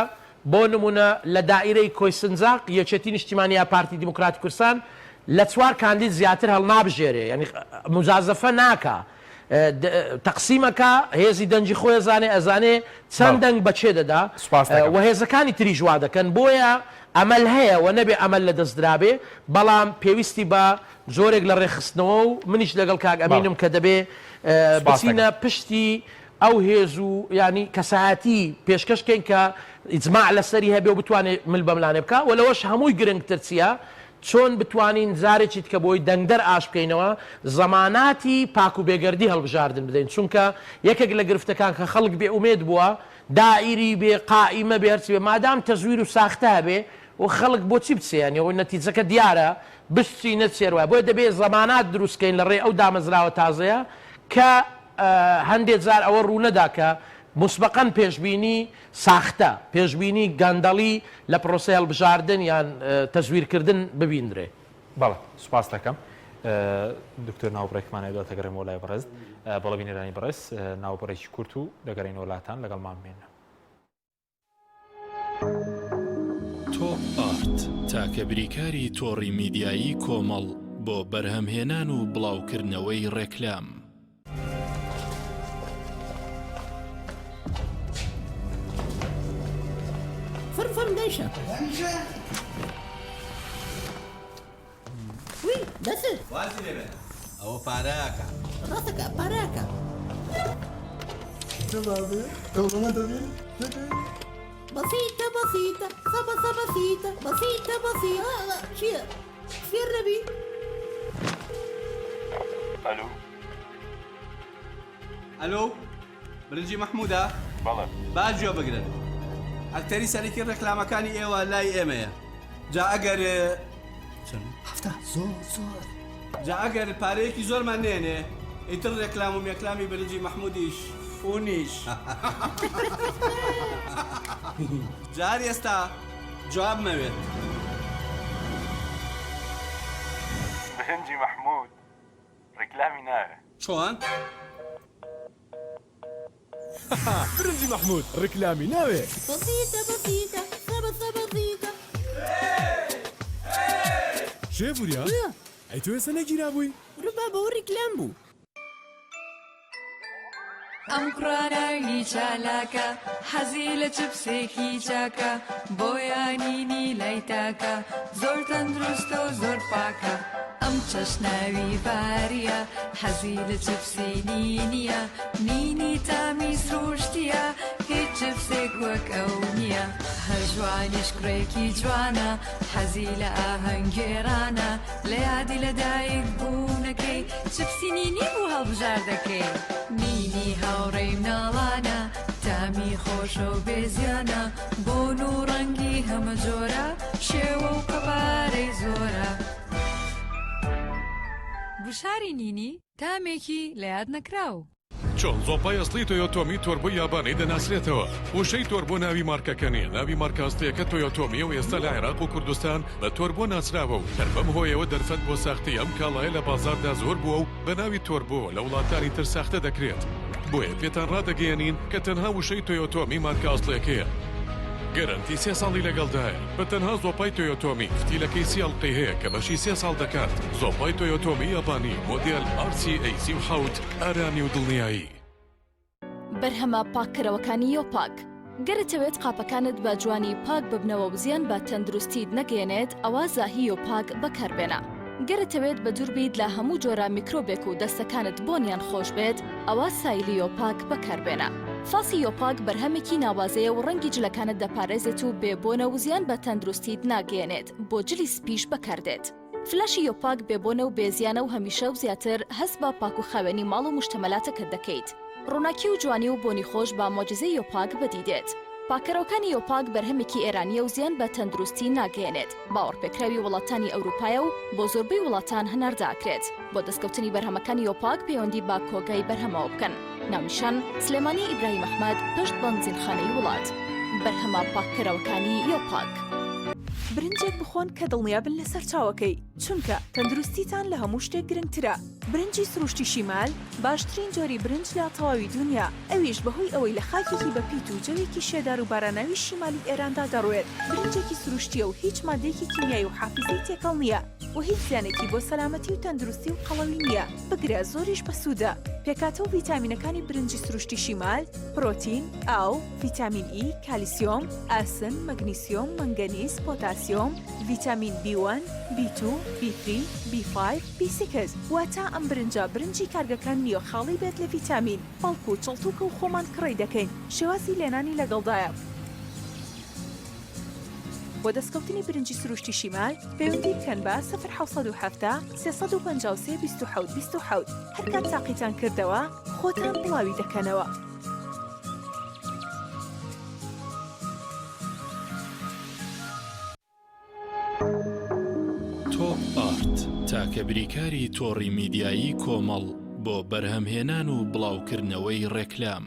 بۆ نمونە لە دائیرەی کۆی سنجاق یەکێتی نیشتیمانیا پارتی دیموکراتی کوردستان لە 4 کاندید زیاتر هەڵنابژێرێ ینی مجازەفە ناکە تەقسیمەکە هێزی دەنجی خۆی ئەزانێ چەند دەنگ بەچێ دەدا و هێزەکانی تریژ وا دەکەن بۆیە ئەمەل هەیە و نەبێ ئەمەل لە دەستدرابێ بەڵام پێویستی بە زۆرێک لە ڕێخستنەوە و منیش لەگەڵ کاک ئەمینم کە دەبێ بچینە پشتی ئەو هێز و ینی کەسایەتی پێشکەشکەین کە ئیجماع لەسەری هەبێ و بتوانێت مل بەملانێ بکە و لەوەش هەمووی گرنگتر چییە چۆن بتوانین زارێکیت کە بۆی دەنگدەر ئاش بکەینەوە زەماناتی پاک و بێگەردی هەڵبژاردن بدەین چونکە یەکێک لە گرفتەکان کە خەڵک بێ ئومێد بووە دائیری بێ قائیمە بێ هەرچی بێ مادام تەزویر و ساختە هەبێ و خەڵک بۆچی بچێنی ئەوەی نەتیجەکە دیارە بشتی نەچێروە بۆیە دەبێت زەمانات دروستکەین لە ڕێ ئەو دامەزراوە تازەیە کە هەندێک جار ئەوە ڕوونەدا کە مسبقاً پێشببینی ساختە پێشببینی گەندەڵی لە پرۆسی هەڵبژاردن یان تەزویرکردن ببیندرێ
بەڵێ سوپاس دەکەم دکتۆر ناوبڕێکمانە دواتەگەڕێم وڵای بەڕێز بەڵە بینێرانی بەڕێز ناوبڕێکی کورت و دەگەڕین وڵاتان لەگەڵمان بمێنە
تۆپ ئارت تاکە بریکاری تۆڕی میدیایی کۆمەڵ بۆ بەرهەمهێنان و بڵاوکردنەوەی ڕێکلام
فرم دايشة وي دسر
وازي لبن او باراكا
راسك باراكا بسيطة بسيطة صبا بسيطة بسيطة بسيطة شير شير نبي
الو الو برنجي محمودة
بەڵێ
باجو بقرن ئەکتەری سەرەکی ڕێکلامەکانی ئێوە لای ئێمەیە جا ئەگەر
هەفتە زۆر
جا ئەگەر پارەیەکی زۆرمان نێنێ ئیتر ڕێکلام و مێکلامی برنجی محمودیش ئونیش جار ئێستا جواب مەوێت
برنجی محمود ڕێکلامی ناوێ
چۆن؟
برنجي محمود ركلامي ناوي
بسيطة بسيطة صبا بسيطة
شايفوا يا اي تو سنة جيرابوي
ربما بوريك لامبو
ئەم قڕاناوی چالاکە حەزی لە چپسێکی چاکە بۆیانینی لای تاکە زۆر تەندروستە و زۆر پاکە ئەم چەشناوی باریە حەزی لە چپسی نینیە نینی تامی سروشتیە هیچ چپسێک وەک ئەو نییە هەر جوانیش کوڕێکی جوانە حەزی لە ئاهەنگێرانە لە یادی لەدایک بوونەکەی چپسی نینی بوو هەڵبژار دەکەی نینی هاوڕێی مناڵانە تامی خۆشە و بێزیانە بۆن و ڕەنگی هەمە جۆرە شێوە و قەبارەی زۆرە گوشاری نینی تامێکی لە یاد نەکراو
چۆن زۆپای ئەسڵی تۆیۆتۆمی تۆربۆ یابانەی دەناسرێتەوە وشەی تۆربۆ ناوی مارکەکە نیە ناوی مارکاستەیەکە تۆیۆتۆمیە و ئێستا لە عێراق و کوردستان بە تۆربۆ ناسراوە و هەر بەم هۆیەوە دەرفەت بۆ ساختی ئەم کاڵایە لە بازاردا زۆر بووە و بە ناوی تۆربۆ لە وڵاتانی تر ساختە دەکرێت بۆیە پێتان ڕادەگەیەنین کە تەنها وشەی تۆیۆتۆمی مارکە ئەسڵیەکەیە گەرنتی 3 ساڵی لەگەڵدایە بە تەنها زۆپای تۆیۆتۆمی فتیلەکەی سیاڵقی هەیە کە بەشی 3 ساڵ دەکات زۆپای تۆیۆتۆمی یابانی مۆدێل RC-A37 ئارامی و دڵنیایی
بەرهەمە پاککەرەوەکانی یۆپاک گەرەتەوێت قاپەکانت بە جوانی پاک ببنەوە و زیان بە تەندروستیت نەگەێنێت ئەوە زاهی یۆپاک بەکاربێنە گەرەتەوێت بە دوور بیت لە هەموو جۆرە میکرۆبێک و دەستەکانت بۆنیان خۆش بێت ئەوە سایلی یۆپاک بەکاربێنە فاسی یۆپاک بەرهەمێکی ناوازەیە و ڕەنگی جلەکانت دەپارێزێت و بێبۆنە و زیان بە تەندروستیت ناگەێنێت بۆ جلی سپیش بەکاردێت فلاشی یۆپاک بێبۆنە و بێزیانە و هەمیشە و زیاتر هەست بە پاک و خاوێنی ماڵ و مشتەمەلاتەکەت دەکەیت ڕووناکی و جوانی و بۆنی خۆش با مۆجزەی یۆپاک بەدیدێت پاکەرەوەکانی یۆپاک بەرهەمێکی ئێرانیە و زیان بە تەندروستی ناگەێنێت باوەڕپێکراوی وڵاتانی ئەوروپایە و بۆ زۆربەی وڵاتان هەنارداکرێت بۆ دەستکەوتنی بەرهەمەکانی یۆپاک پەیوەندی با کۆگای بەرهەمەوە بکەن ناونیشان سلێمانی ئیبراهیم ئەحمەد پشت بەنزینخانەی وڵات بەرهەمە پاکەرەوەکانی یۆپاک
برنجێک بخۆن کە دڵنیابن لەسەر چاوەکەی چونکە تەندروستیتان لە هەموو شتێک گرنگترە برنجی سروشتی شیمال باشترین جۆری برنج لە تەواوی دنیا ئەویش بەهۆی ئەوەی لە خاکێکی بەپیت و جەوێکی شێدار و باراناوی شیمالی ئێراندا دەڕوێت برنجێکی سروشتیە و هیچ مادەیەکی کیمیایی و حافزەی تێکەڵ نییە و هیچ زیانێکی بۆ سەلامەتی و تەندروستی و قەڵەوی نییە بگرە زۆریش بەسوودە پێکاتە و ڤیتامینەکانی برنجی سروشتی شیمال پرۆتین ئاو ڤیتامین ئی کالیسیۆم ئاسن مەگنیسیۆم مەنگەنیز پۆتاسیۆم ڤیتامین B1 B2 B3 B5 B6 واتە ئەم برنجی کارگەکان نییە خاڵی بێت لە ڤیتامین بەڵکو چڵتوکە و خۆمان کڕی دەکەین شێوازی لێنانی لەگەڵدایە بۆ دەستکەوتنی برنجی سروشتی شیمال پەیوەندی بکەن بە 0 353 27 27 هەر کات تاقیتان کردەوە خۆتان بڵاوی دەکەنەوە
تۆپ ئارت تاکە بریکاری تۆڕی میدیایی کۆمەڵ بۆ بەرهەمهێنان و بڵاوکردنەوەی ڕێکلام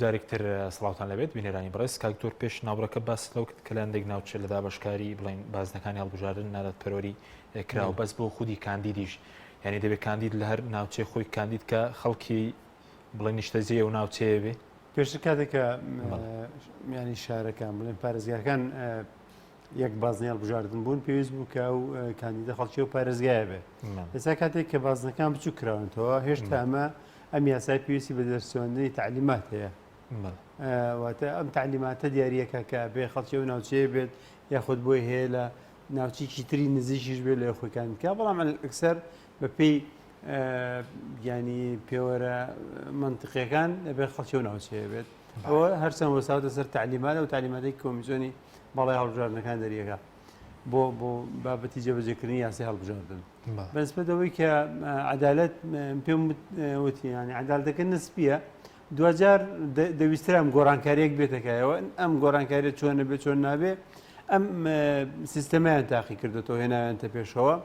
جارێکتر سڵاوتان لەبێت بینێرانی بەڕێز کاکتۆر پێش ناوڕەکە باس لەو کرد کە لەندێک ناوچێ لەدا بەشکاری بڵین بازنەکانی هەڵبژاردن نادەت پەرۆری کراوە بەس بۆ خودی کاندیدیش یعنی دەبێت کاندید لە هەر ناوچێ خۆی کاندید کە خەڵکی بڵێ نیشتەجێ و ناوچەیە بێ
پێشتر کاتێککە ینی شارەکان بڵێن پارێزگاکان یەک بازنی هەڵبژاردن بوون پێویست بوو کە ئەو کاندیدە خەڵکی و پارێزگایە بێ ئێستا کاتێک کە بازنەکان بچوو کراونەوە هێشتا ئەمە ئەم یاسای پێویستی بە دەرسۆندنی تعلیمات هەیە واتە ئەم تعلیماتە دیارریەکە کە بێ خەڵکی و ناوچەیە بێت یاخود بۆی هەیە لە ناوچێکی تری نزیکیش بێت لە خۆیکانکە بەڵام ئەکسەر بەپێی ینی پێوەرە منطقیەکان لەبێ خەڵکی و ناوچەیە بێت ئەوە هەرچەند وەساوتە سەر تعلیماتە و تعلیماتێکی کۆمیسیۆنی باڵای هەڵبژاردنەکان دەریەکە بۆ بابەتی جێبەجێکردنی یاسی هەڵبژاردن بەنسبەتەوەی کە عەدالەت پێم وتی ینی عەدالەتەکە نسبیە دوجار دەویسترە ئەم گۆڕانکاریەک بێتەکایەوە ئەم گۆڕانکاریە چۆنە بێت چۆن نابێ ئەم سیستەمەیان تاقی کردێتەوە هێناوێنتە پێشەوە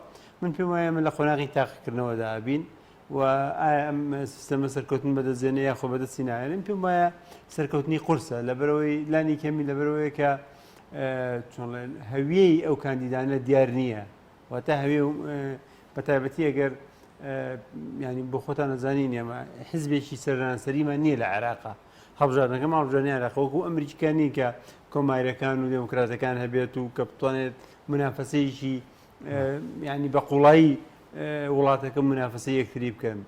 من پێم وایە من لە خۆناغی تاقیکردنەوەدا ئابین و ئایا ئەم سیستەمە سەرکەوتن بەدەستێنێ یاخۆ بەدەستی نایێنن پێم وایە سەرکەوتنی قورسە لەبەرەوەی لانی کەمی لەبەرەوەی کە هەویەی ئەو کاندیدانە دیار نییە واتە هەوێ بەتایبەتی ئەگەر ینی بۆ خۆتان نەزانین ئێمە حیزبێکی سەرانسەریمان نییە لە عێراقا هەڵبژاردنەکە هەڵبژاردننی عێراق وەکو ئەمریکانی کە کۆماریەکان و دموکراتەکان هەبێت و کە بتوانێت منافەسەیەکی ینی بە قوڵایی وڵاتەکە منافەسە یەکتری بکەن.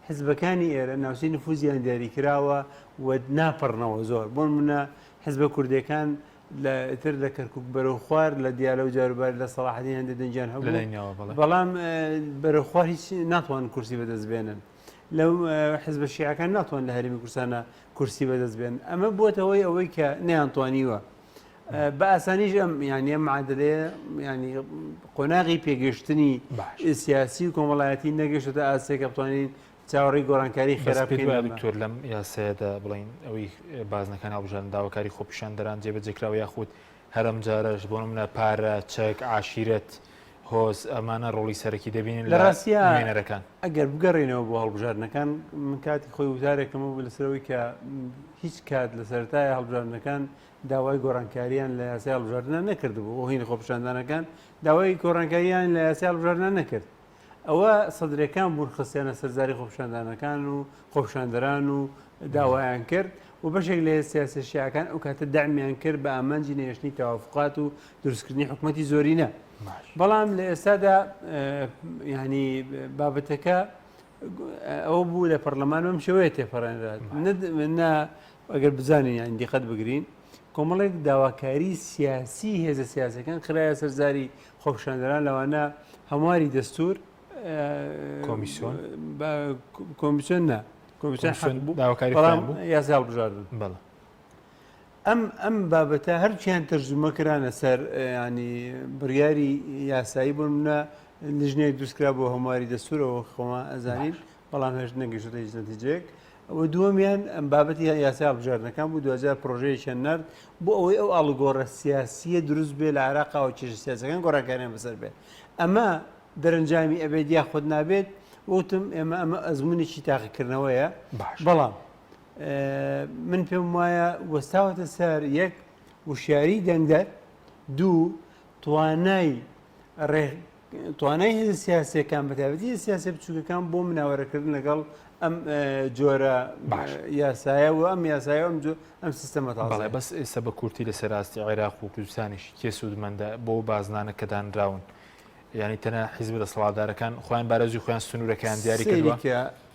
حزبەکانی ئێرە ناوچەی نفوزیان دیاریکراوە و ناپەڕنەوە زۆر بۆن منە حزبە کوردەکان تر لە کەرکک بەرەو خوار لە دیالە و جاروبار لە سەڵاحەدین هەندێک دەنجیان هەبوو بەڵام بەرەو خوار هیچ ناتوان کورسی بەدەستبێنن لەو حزبە شیعەکان ناتوان لە هەرێمی کوردستانە کورسی بەدەستبێن ئەمە بووەتەوەی ئەوەی کە نەیانتوانیوە بە ئاسانیش ئەم ینی ئەم معادلەیە ینی قۆناغی پێگەشتنی سیاسی و کۆمەڵایەتی نەگەشتە ئاسێکە بتوانین چاوەڕێی گۆڕانکاری خێرا
دکتۆر لەم یاسەیەدا بڵین ئەوەی بازنەکان هەڵبژاردن داواکاری خۆپیشاندەران جێبەجێکراوە یاخود هەرم جارەش بۆ منە پارە چەک عاشیرەت هۆز ئەمانە ڕۆڵی سەرەکی دەبینن
لە ڕاستیە
وێنەرەکان
ئەگەر بگەڕێنەوە بۆ هەڵبژاردنەکان من کاتی خۆی وتارێکەمە بوو لەسەرەوەی کە هیچ کات لە سەرەتای هەڵبژاردنەکان داوای گۆڕانکاریان لە یاسای هەڵبژاردنە نەکردبوو بۆ هینی خۆپیشاندانەکان داوای گۆڕانکاریان لە یاسای هەڵبژاردنە نەکرد ئەوە سەدرەکان بوون خستیانە سەرزاری خۆپیشاندانەکان و خۆپیشاندەران و داوایان کرد و بەشێک لە سیاسی شیعەکان ئەو کاتە داعمیان کرد بە ئامانجی نێشتنی تەوافقات و دروستکردنی حکوومەتی زۆرینە بەڵام لە ئێستادا ینی بابەتەکە ئەوە بوو لە پەرلەمانەوەم شێوەیە تێپەڕێنرات ئەگەر بزانین یان دیقەت بگرین کۆمەڵێک داواکاری سیاسی هێزە سیاسەکان خرایە سەرزاری خۆپیشاندەران لەوانە هەمواری دەستور کۆمیسیۆن نا کۆمیسیۆن یاسا هەڵبژاردن
بەڵێ
ئەم بابەتە هەرچیان تەرجمە کرانە سەر ینی بڕیاری یاسایی بوون منە لژنەیە دروستکرا بۆ هەمواری دەستورەوە خۆما ئەزانین بەڵام هێش نەگەیشتە هیچ نەتیجەیەک ئەوە دووەمیان ئەم بابەتی یاسای هەڵبژاردنەکان بوو 2000 پرۆژەیەکیان نرد بۆ ئەوەی ئەو ئاڵگۆڕە سیاسیە دروست بێ لە عێراقا و کێشە سیاسەکان گۆڕانکاریان بەسەر بێت ئەمە دەرەنجامی ئەبێت یا خۆت نابێت وتم ئێمە ئەمە ئەزمونێکی تاقیکردنەوەیە بەڵام من پێم وایە وەستاوەتە سەر یەک وشیاری دەنگدەر دوو توانای هێز سیاسەکان بەتابەتی سیاسی بچووکەکان بۆ مناوەرەکردن لەگەڵ ئەم جۆرە یاسایە و ئەم یاسایە ئەم سیستەمە
بەڵێ بەس ئێستا بە کورتی لە سەراستی عێراق و کوردستانیش کێ سوودمەندە بۆ بازنانە کە دانراون ینی تەنە حیزب دەسەڵاتدارەکان خۆیان بارەزوی خۆیان سنوورەکەیان دیاری کردووە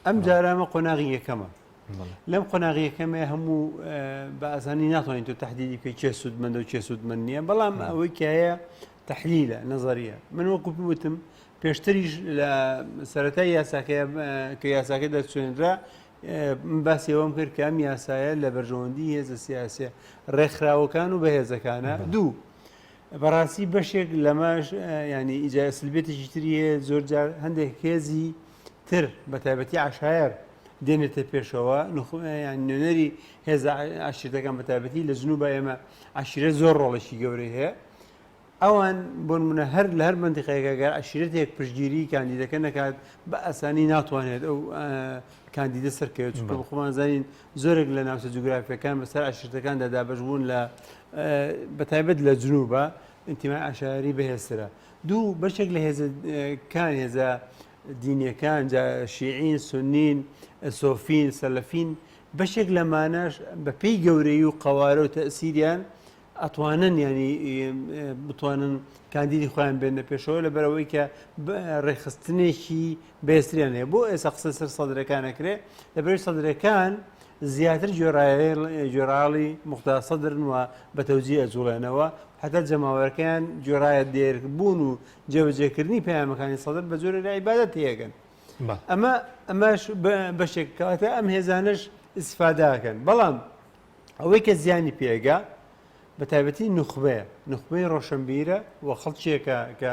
ئەم جارامە قۆناغی یەکەمە لەم قۆناغی یەکەمە هەموو بە ئاسانی ناتوانین تۆ تهدیدی بکەی کێ سوودمەندە و کێ سوودمەند نییە بەڵام ئەوەی کایە تحلیلە نەزەریە من وەکو وتم پێشتریش لە سەرەتای یاساکە کە یاساکە دەرچێنرا باسی ئەوەم کرد کە ئەم یاسایە لە بەرژەوەندی هێزە سیاسە ڕێکخراوەکان و بەهێزەکانە دوو بەڕاستی بەشێک لەماش ینی ئیجازە سلبێتێکی تری هەیە زۆر جار هەندێک هێزی تر بە تایبەتی عشایر دێنێتە پێشەوە نوێنەری هێزە عشیرەکان بە تایبەتی لە جنوبە ئێمە عشیرە زۆر ڕۆڵێکی گەورەی هەیە ئەوان بۆن منە هەر لە هەر منتیقەیەکەگەر عشیرەتێک پشتگیری کاندیدەکە نەکات بە ئاسانی ناتوانێت ئەو کاندیدە سەرکەوێت چونکە بخۆمان زانین زۆرێک لە ناوچە جوگرافیەکان بەسەر عشیرەکاندا دابەشبوون لە بەتایبەت لە جنوبە ئینتیمای عشاری بەهێزترە دوو بەشێک لە هێزەکان هێزە دینیەکان شیعین سنین سۆفین سەلەفین بەشێک لەمانەش بە پێی گەورەی و قەوارە و تەسیریان ئەتوانن ینی بتوانن کاندیدی خۆیان بێنە پێشەوە لە بەرەوەی کە ڕێخستنێکی بەهێزتریان هەیە بۆ ئێستا قسە سەر سەدرەکانەکرێ لە بەرەوەی سەدرەکان زیاتر جۆراڵی مختار سەدرن و بە تەوجی ئەجوڵێنەوە حتا جەماوەرەکەیان جۆرایە دێربوون و جێبەجێکردنی پەیامەکانی سەدر بە جۆرە لە عیبادەت هەیەکەن ئەمەش بەشێک کاتە ئەم هێزانش ئیسفاداکەن بەڵام ئەوەی کە زیانی پێگا بە تایبەتی نوخبەی ڕۆشنبیرە و خەڵکێکە کە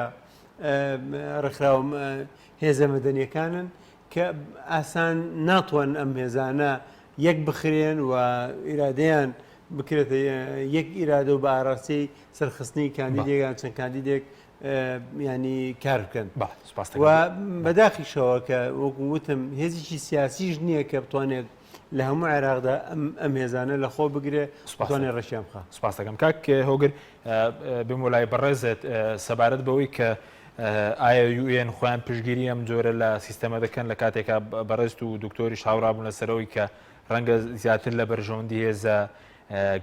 ڕێکخراو هێزە مەدەنیەکانن کە ئاسان ناتوان ئەم هێزانە یەک بخرێن و ئیرادەیان بکرێتە یەک ئیرادە و بە ئاراسی سەرخستنی کاندیدێکان چەند کاندیدێک ینی کار بکەن و بەداخیشەوە کە وەکو وتم هێزیی سیاسیش نییە کە بتوانێت لە هەموو عێراقدا ئەم هێزانە لە خۆ بگرێ سوپاسوانێ ڕەشیان بخە
سوپاس دەکەم کاک هۆگر بم وڵای بەڕێزت سەبارەت بەوەی کە ئایا UN خۆیان پشتگیری ئەم جۆرە لە سیستەمە دەکەن لە کاتێکا بەڕێست و دکتۆریش هاوڕابوون لەسەرەوەی کە ڕەنگە زیاتر لە بەرژەوەندی هێزە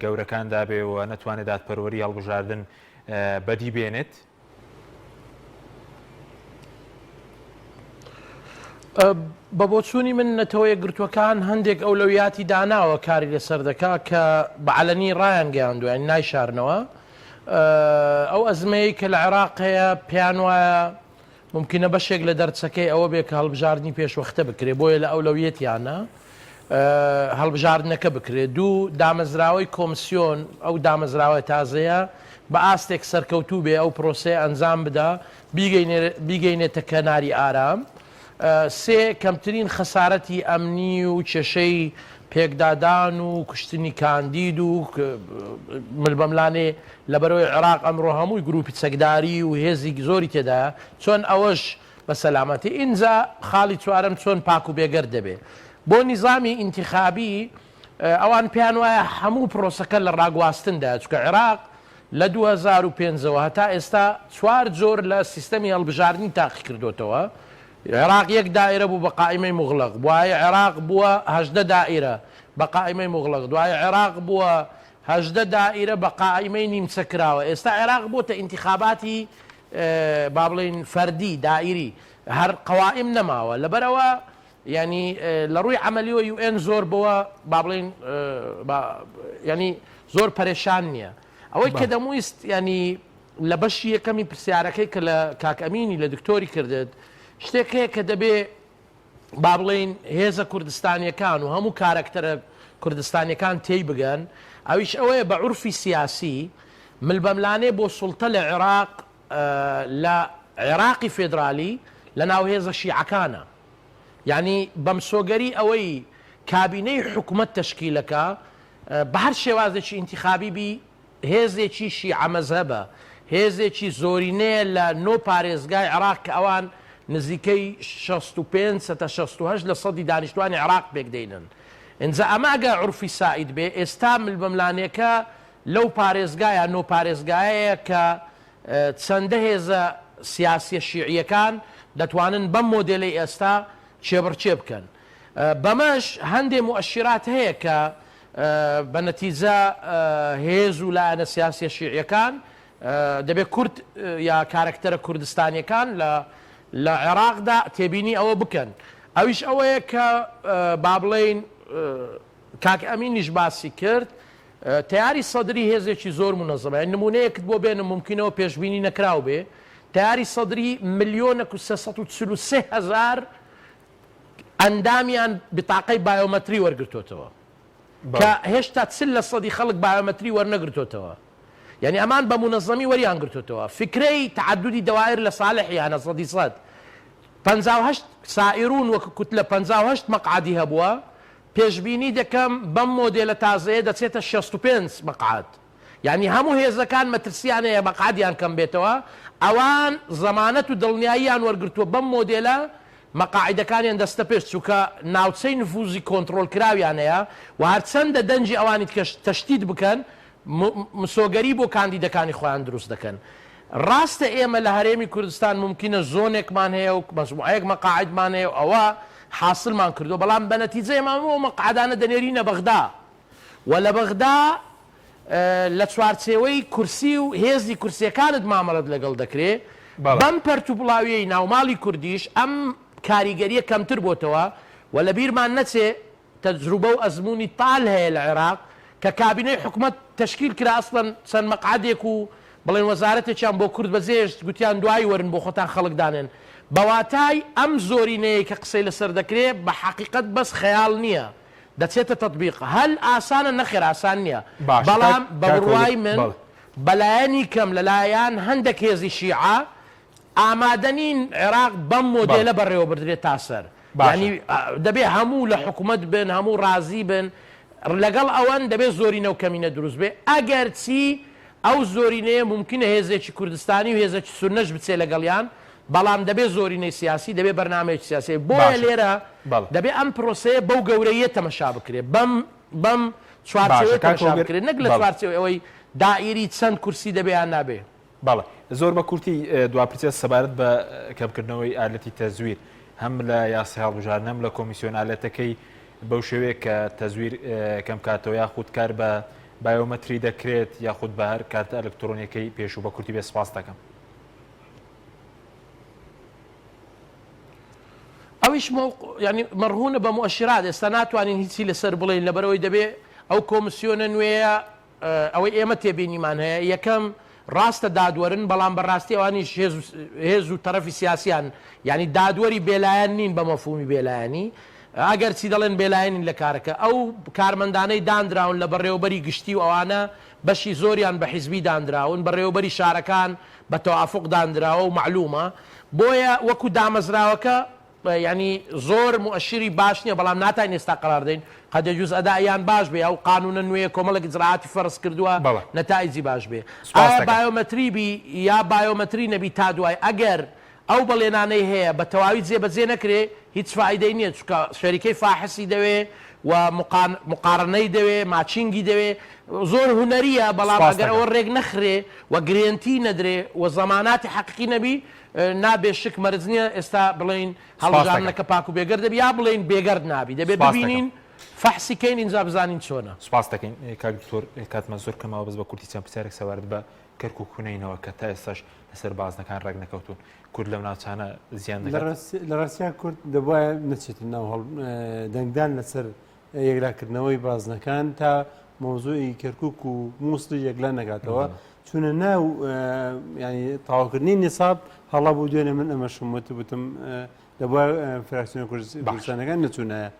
گەورەکاندا بێەوە نەتوانێت دادپەروەری هەڵبژاردن بەدی بێنێت.
بە بۆچوونی من نەتەوەیە گرتوەکان هەندێک ئەولەویاتی داناوە کاری لەسەر دەکا کە بەعەلەنی ڕایان گەیاندووە ینی نایشارنەوە. ئەو ئەزمەیە کە لە عێراق هەیە پێیان وایە ممکنە بەشێک لە دەرچەکەی ئەوە بێ کە هەڵبژاردننی پێشوەختە بکرێ بۆیە لە ئەولەویەتیانە هەڵبژاردنەکە بکرێت. دوو دامەزراوەی کۆمسیۆن ئەو دامەزراوە تازەیە بە ئاستێک سەرکەوتوو بێ ئەو پرۆسەیە ئەنجام بدا بیگەینێتە کەناری ئارام. سێ کەمترین خەسارەتی ئەمنی و کێشەی پێکدادان و کوشتنی کاندید و ملبەملانێ لەبەرەوەی عێراق ئەمڕۆ هەمووی گروپی چەکداری و هێزی زۆری تێدایە چۆن ئەوەش بە سەلامەتی ئینجا خاڵی چوارەم چۆن پاک و بێگەر دەبێ. بۆ نیزامی ئینتیخابی ئەوان پێیان وایە هەموو پرۆسەکە لە ڕاگواستندا چکە عێراق لە 2005ەوە هەتا ئێستا 4 جۆر لە سیستەمی هەڵبژاردننی تاقی کردوتەوە. عێراق یەک دائرە بوو بە قائمەی مغلق، دوایە عێراق بووە 18 دائرە بە قائمەی مغلق، دوایە عێراق بووە 18 دائرە بە قائمەی نیمچەکراوە. ئێستا عێراق بۆتە ئینتیخاباتی با بڵێن فەردی دائیری هەر قەوائم نەماوە لەبەرەوە ینی لە ڕووی عملیەوە UN زۆر بووە با بڵێن ینی زۆر پەرێشان نییە. ئەوەی کە دەمویست ینی لە بەشی یەکەمی پرسیارەکەی کە لە کاکەمینی لە دکتۆری کردت شتێک هەیە کە دەبێ با بڵێن هێزە کوردستانیەکان و هەموو کارکتەرە کوردستانیەکان تێی بگەن ئەویش ئەوەیە بە عورفی سیاسی ملبەملانێ بۆ سوڵتە لە عێراق لە عێراقی فێدرالی لە ناو هێزە شیعەکانە. یعنی بەمسۆگەری ئەوەی کابینەی حکوومەت تەشکیلەکە بە هەر شێوازێکی ئینتیخابی بی هێزێکی شیعە مەزهەبە، هێزێکی زۆرینەیە لە نۆ پارێزگای عێراق کە ئەوان نزیکەی 65-68 لە سەدی دانیشتوانی عێراق پێکدەینن. ئینجا ئەمە ئەگە عورفی سائید بێ ئێستا ملبەملانێکە لەو پارێزگایە نۆ پارێزگایەیە کە چەندە هێزە سیاسیە شیعیەکان دەتوانن بەم مۆدێلی ئێستا چێبڕچێ بکەن. بەمەش هەندێک مؤشرات هەیە کە بە نەتیجە هێز و لایەنە سیاسیە شیعیەکان دەبێت کورد یا کارکتەرە کوردستانیەکان لە عێراقدا تێبینی ئەوە بکەن. ئەویش ئەوەیە کە با بڵێن کاک ئەمینیش باسی کرد تیاری سەدری هێزێکی زۆر منەظەمە نمونەیەکت بۆ بێنم ممکنەوە پێشبینی نەکراو بێ تیاری سەدری 1,333,000 ئەندامیان بتاقەی بایۆمەتری وەرگرتوتەوە کە هێشتا 40% خەڵک بایۆمەتری وەرنەگرتوتەوە. یعنی ئەمان بە منەظەمی وەریان گرتوتەوە. فکرەی تعددی دەوایر لە ساڵحیانە 100 58 سائرون وەکو کوتلە 58 مەقعدی هەبووە پێشبینی دەکەم بەم مۆدێلە تازەیە دەچێتە 65 مەقعد. یعنی هەموو هێزەکان مەترسیانەیە مەقعدیان کەم بێتەوە ئەوان زەمانەت و دڵنیاییان وەرگرتووە بەم مۆدێلە مەقاعدەکانیان دەستە پێش چووکە ناوچەی نفوزی کۆنتترۆل کراویانەیە و هەرچەندە دەنجی ئەوانی تەشتید بکەن مسۆگەری بۆ کاندیدەکانی خۆیان دروست دەکەن. ڕاستە ئێمە لە هەرێمی کوردستان ممکنە زۆنێکمان هەیە و مەجموعەیەک مەقاعدمان هەیە و ئەوە حاصلمان کردو بەڵام بە نەتیجە ئێمە مەقعدانە دەنێرینە بەغدا و لە بەغدا لە چوارچێوەی کورسی و هێزی کورسیەکانت مامەڵەت لەگەڵ دەکرێت بەم پەرتوبڵاویەی ناوماڵی کوردیش ئەم کاریگەریە کەمتر بۆتەوە و لە بیرمان نەچێ تەجروبە و ئەزمموی تاال هەیە لە عێراق کە کابینەی حکوومەت تشکیل کرا ئەسڵەن چەند مەقعدێک و بڵێن وەزارەتێکیان بۆ کورد بەجێشت گوتیان دوای وەرن بۆ خۆتان خەڵکدانێن بەواتای ئەم زۆرینەیە کە قسەی لەسەر دەکرێت بە حقیقت بەس خەیاڵ نییە دەچێتە تەطبیق هەل ئاسانە نەخێر ئاسان نییە بەڵام بە بڕوای من بەلایەنی کەم لەلایەن هەندێک هێزی شیعە ئامادەنین عێراق بەم مۆدێلە بەڕێوە بردرێت تا سەر ینی دەبێ هەموو لە حکوومەت بن هەموو ڕازی بن لەگەڵ ئەوەن دەبێت زۆرینە و کەمینە دروست بێ ئەگەر چی ئەو زۆرینەیە ممکنە هێزێکی کوردستانی و هێزێکی سونەش بچێ لەگەڵیان بەڵام دەبێت زۆرینەی سیاسی دەبێت بەرنامەیەکی سیاسی بۆیە لێرە دەبێت ئەم پرۆسەیە بەو گەورەیە تەمەشا بکرێت بەم چوارچێوەیە تەمەشا بکرێت نەک لە چوارچێوەی ئەوەی دائیری چەند کورسی دەبێ یان نابێ.
بەڵێ زۆر بە کورتی دواپرسیە سەبارەت بە کەمکردنەوەی ئالەتی تەزویر هەم لە یاسای هەڵبژاردن هەم لە کۆمیسیۆن ئالەتەکەی بەو شێوەیە کە تەزویر کەم کاتەوە یاخود کار بە بایۆمەتری دەکرێت یاخود بە هەر کارتە ئەلکترۆنیەکەی پێش و بە کورتی بێ سپاس دەکەم.
ئەویش ینی مەرهونە بە مؤشرات ئێستا ناتوانین هیچی لەسەر بڵێن لەبەرەوەی دەبێ ئەو کۆمسیۆنە نوێیە ئەوەی ئێمە تێبینیمان هەیە یەکەم ڕاستە دادوەرن بەڵام بەڕاستی ئەوانیش هێز و تەرەفی سیاسیان ینی دادوەری بێلایەن نین بە مەفهومی بێلایەنی ئەگەر چی دەڵێن بێلایەنین لە کارەکە ئەو کارمەندانەی دانراون لە بەڕێوەبەری گشتی و ئەوانە بەشی زۆریان بە حیزبی دانراون بەڕێوەبەری شارەکان بە تەوافق دانراوە و معلومە بۆیە وەکو دامەزراوەکە ینی زۆر مؤشری باش نییە بەڵام ناتوانین ئێستا قرار دەین قەت یەجوز ئەدایان باش بێ ئەو قانونە نوێ کۆمەڵێک زراعەتی فەرز کردووە نەتایجی باش بێ ئایا بایۆمەتری بی یا بایۆمەتری نەبی تا دوای ئەگەر ئەو بەڵێنانەی هەیە بە تەواوی جێبەجێ نەکرێ هیچ فایدەی نییە چونکە شەریکەی فاحسی دەوێ و مقارنەی دەوێ ماچینگی دەوێ زۆر هونەریە بەڵام ئەگەر ئەوە ڕێک نەخرێ و گرێنتی نەدرێ و زەماناتی حەقیقی نەبی نابێ شک مەرج نییە ئێستا بڵین هەڵبژارنەکە پاک و بێگەر دەبی یا بڵین بێگەرد نابی دەبێت ببینین فەحسیکەین اینجا بزانین چۆنە.
سپاس دەکەین کاک دکتۆر کاتمە زۆر کەماوە بەس بە کورتی چەند پرسیارێک سەوارد بە کەرک و کوونەینەوە کە تا ئێستاش لەسەر بازنەکان ڕێک نەکەوتون کورد لەم ناوچانە زیان
لە ڕاستیا کورد دەبایە نەچێتن ناو دەنگدان لەسەر یەکلاکردنەوەی بازنەکان تا مۆزوعی کەرکک و مووسڵی یەکلا نەکاتەوە چونە ناو ینی تاواکردنی نیساب هەڵا بوو دوێنێ من ئەمە شموت وتم دەبای فراکسیۆنە کوردستانەکان نەچوونایە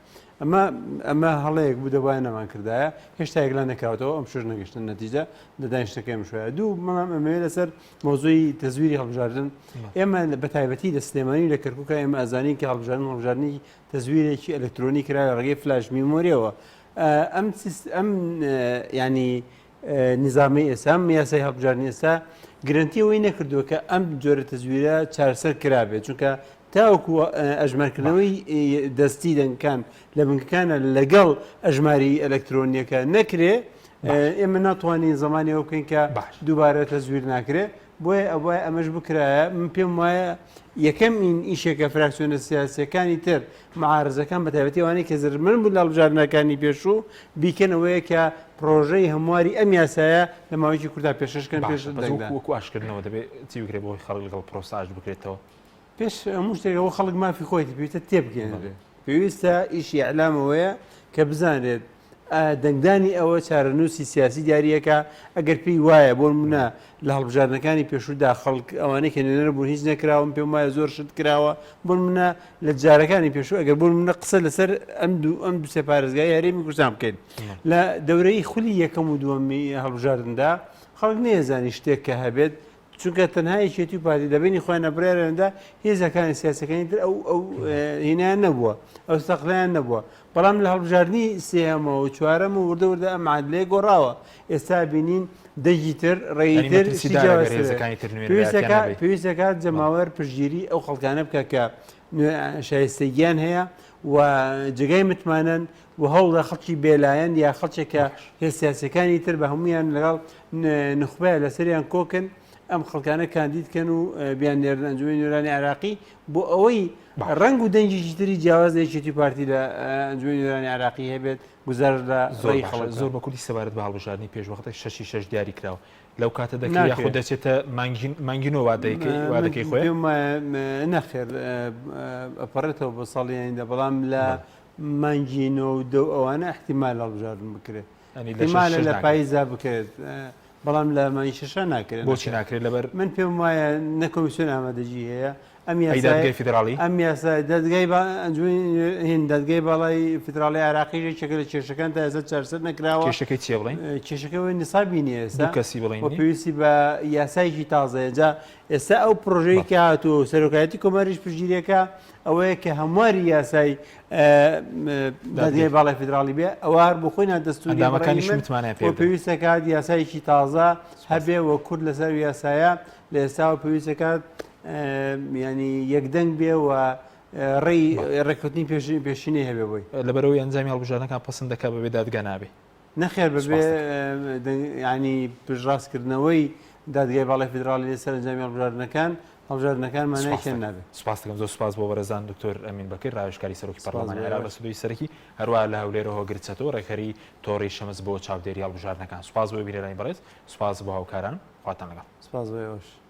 ئەمە هەڵەیەک بوو دەبای نەمان کردایە هێشتا یەکلا نەکاتەوە ئەم شش نەگەشتن نەتیجە دەداین شتەکەی مشوایە دوو مەمام ئەمەوێ لەسەر مۆزوعی تەزویری هەڵبژاردن ئێمە بە تایبەتی لە سلێمانی لە کەرکووکە ئێمە ئەزانین کە هەڵبژاردننی تەزویرێکی ئەلکترۆنی کرا لە ڕێگەی فلاش میمۆریەوە ئەم ینی نظامی ئێستا یاسای هەڵبژاردننی ئێستا گرنتی ئەوەی نەکردووە کە ئەم جۆرە تەزویرە چارەسەر کرابێت چونکە تاوەکو ئەژمارکردنەوەی دەستی دەنگەکان لە بنکەکانە لەگەڵ ئەژماری ئەلکترۆنیەکە نەکرێ ئێمە ناتوانین زمانیەوە بکەین کە دووبارە تەزویر ناکرێت بۆیە ئەوە ئەمەش بکرایە من پێم وایە یەکەم این ئیشێکە فراکسیۆنە سیاسیەکانی تر معارزەکان بە تایبەتی ئەوانەی کە زرمن بوو لە هەڵبژاردنەکانی پێشوو بیکەنەوەیە کە پرۆژەی هەمواری ئەم یاسایە لە ماوەیەکی کوورتا پێشەشکەن پێش
وەکو ئاشکردنەوە دەبێت چی بکرێت بۆی خەڵک لەگەڵ پرۆساژ بکرێتەوە
پێش هەموو شتێکەوە خەڵک مافی خۆیتی پێویستە تێبگەێنرێت پێویستە ئیشی ئەعلامەوەیە کە بزانرێت دەنگدانی ئەوە چارەنووسی سیاسی دیارریەکە ئەگەر پێی وایە بۆ منە لە هەڵبژاردنەکانی پێشودا خەڵک ئەوانەی کە نوێنەر بوون هیچ نەکراوم پێم وایە زۆر شت کراوە بۆ منە لە جارەکانی پێشوو ئەگەر بۆ منە قسە لەسەر ئەم دوو سێ پارێزگای هەرێمی کوردستان بکەین لە دەورەی خولی یەکەم و دووەمی هەڵبژاردندا خەڵک نێزانی شتێک کە هەبێت چونکە تەنها یەکێتی و پارتی دەبینی خۆیان نەبرێرەندا هێزەکانی سیاسەکانی تر ئەو هینیان نەبووە ئەو سەقلیان نەبووە بەڵام لە هەڵبژاردننی سێەمەوە و چوارەمە وردە وردە ئەم عادلەیە گۆڕاوە ئێستا بینین دەگی تر ڕێیتر پێویستەکات جەماوەر پشتگیری ئەو خەڵکانە بکە کە شایستەیگیان هەیە و جگای متمانەن و هەوڵە خەڵکی بێلایەن یا خەڵکێکە هێز سیاسەکانی تر بە هەمویان لەگەڵ نخبەیە لەسەریان کۆکن ئەم خەڵکانە کاندیدکەن و بیان نێردن ئەنجومەی نوێرانی عێراقی بۆ ئەوەی ڕنگ و دەنگێکی تری جیاواز لەیەکێتی پارتی لە ئەنجومەی نوێرانی عێراقی هەبێت گوزار لە ڕێی خەڵک
زۆر بە کوردی سەبارەت بە هەڵبژاردننی پێشوەختە 6 دیاری کراوە لەو کاتە دەکرێت یاخۆ دەچێتە مانگینەوە وادەکەی خۆی
نەخێر ئەپەڕێتەوە بە ساڵیاندا بەڵام لە مانگینەوە و ئەوانە احتیمال هەڵبژاردن بکرێت احتیمالە لە پاییزا بکرێت بەڵام لە مای شەشە ناکرێت
بۆچی ناکرێت لەبەر
من پێم وایە نەکۆمیسیۆن ئامادەجی هەیە
دادگای فیدراڵی
ئەم یاسا دادگای هین دادگای باڵای فیدراڵی عراقیژە چەکە لە کێشەکان تا ئێستا چارەسەر نەکراوە
کێشەکەی چی بڵین
کێشەکەەوەی نسابی نیە ئێستا
کەسی بڵین
پێویستی بە یاسایکی تازەیە جا ئێستا ئەو پرۆژەی کە هاتووە سەرۆکایەتی کۆماریش پشتگیریەکە ئەوەیە کە هەمواری یاسای دادگای باڵای فیدراڵی بێ ئەوە هەر بۆ خۆی دەستوری پێویستە کات یاسایکی تازە هەبێ وە کورد لەسەر یاسایە لە ئێستاوە پێویستە کات ینی یەکدەنگ بێ و ڕێی ڕێکوتنی پێشینەی هەبێ بۆی
لەبەرەوەی ئەنجامی هەڵبژاردنەکان پەسەند دەکات بەبێ دادگا نابێ
نەخێر بەبێ ینی پشتڕاستکردنەوەی دادگای باڵی فیدرالی لەسەر ئەنجامی هەڵبژاردنەکان هەڵبژاردنەکانمانەیەکیان نابێت.
سپاس دەکەم زۆر سپاس بۆ بەرەزان دکتۆر ئەمین بەکر ڕایشکاری سەرۆکی پەرلەمانی عێراق لە سودۆی سەرەکی هەروە لە هەولێرەوە گرچەتەوە ڕێکخەری تۆڕی شەمس بۆ چاودێری هەڵبژاردنەکان. سپاس بۆ بینەرانی بەڕێز، سپاس بۆ هاوکاران، خواتان لەگەڵ.
سپاس بۆ ئێوەش.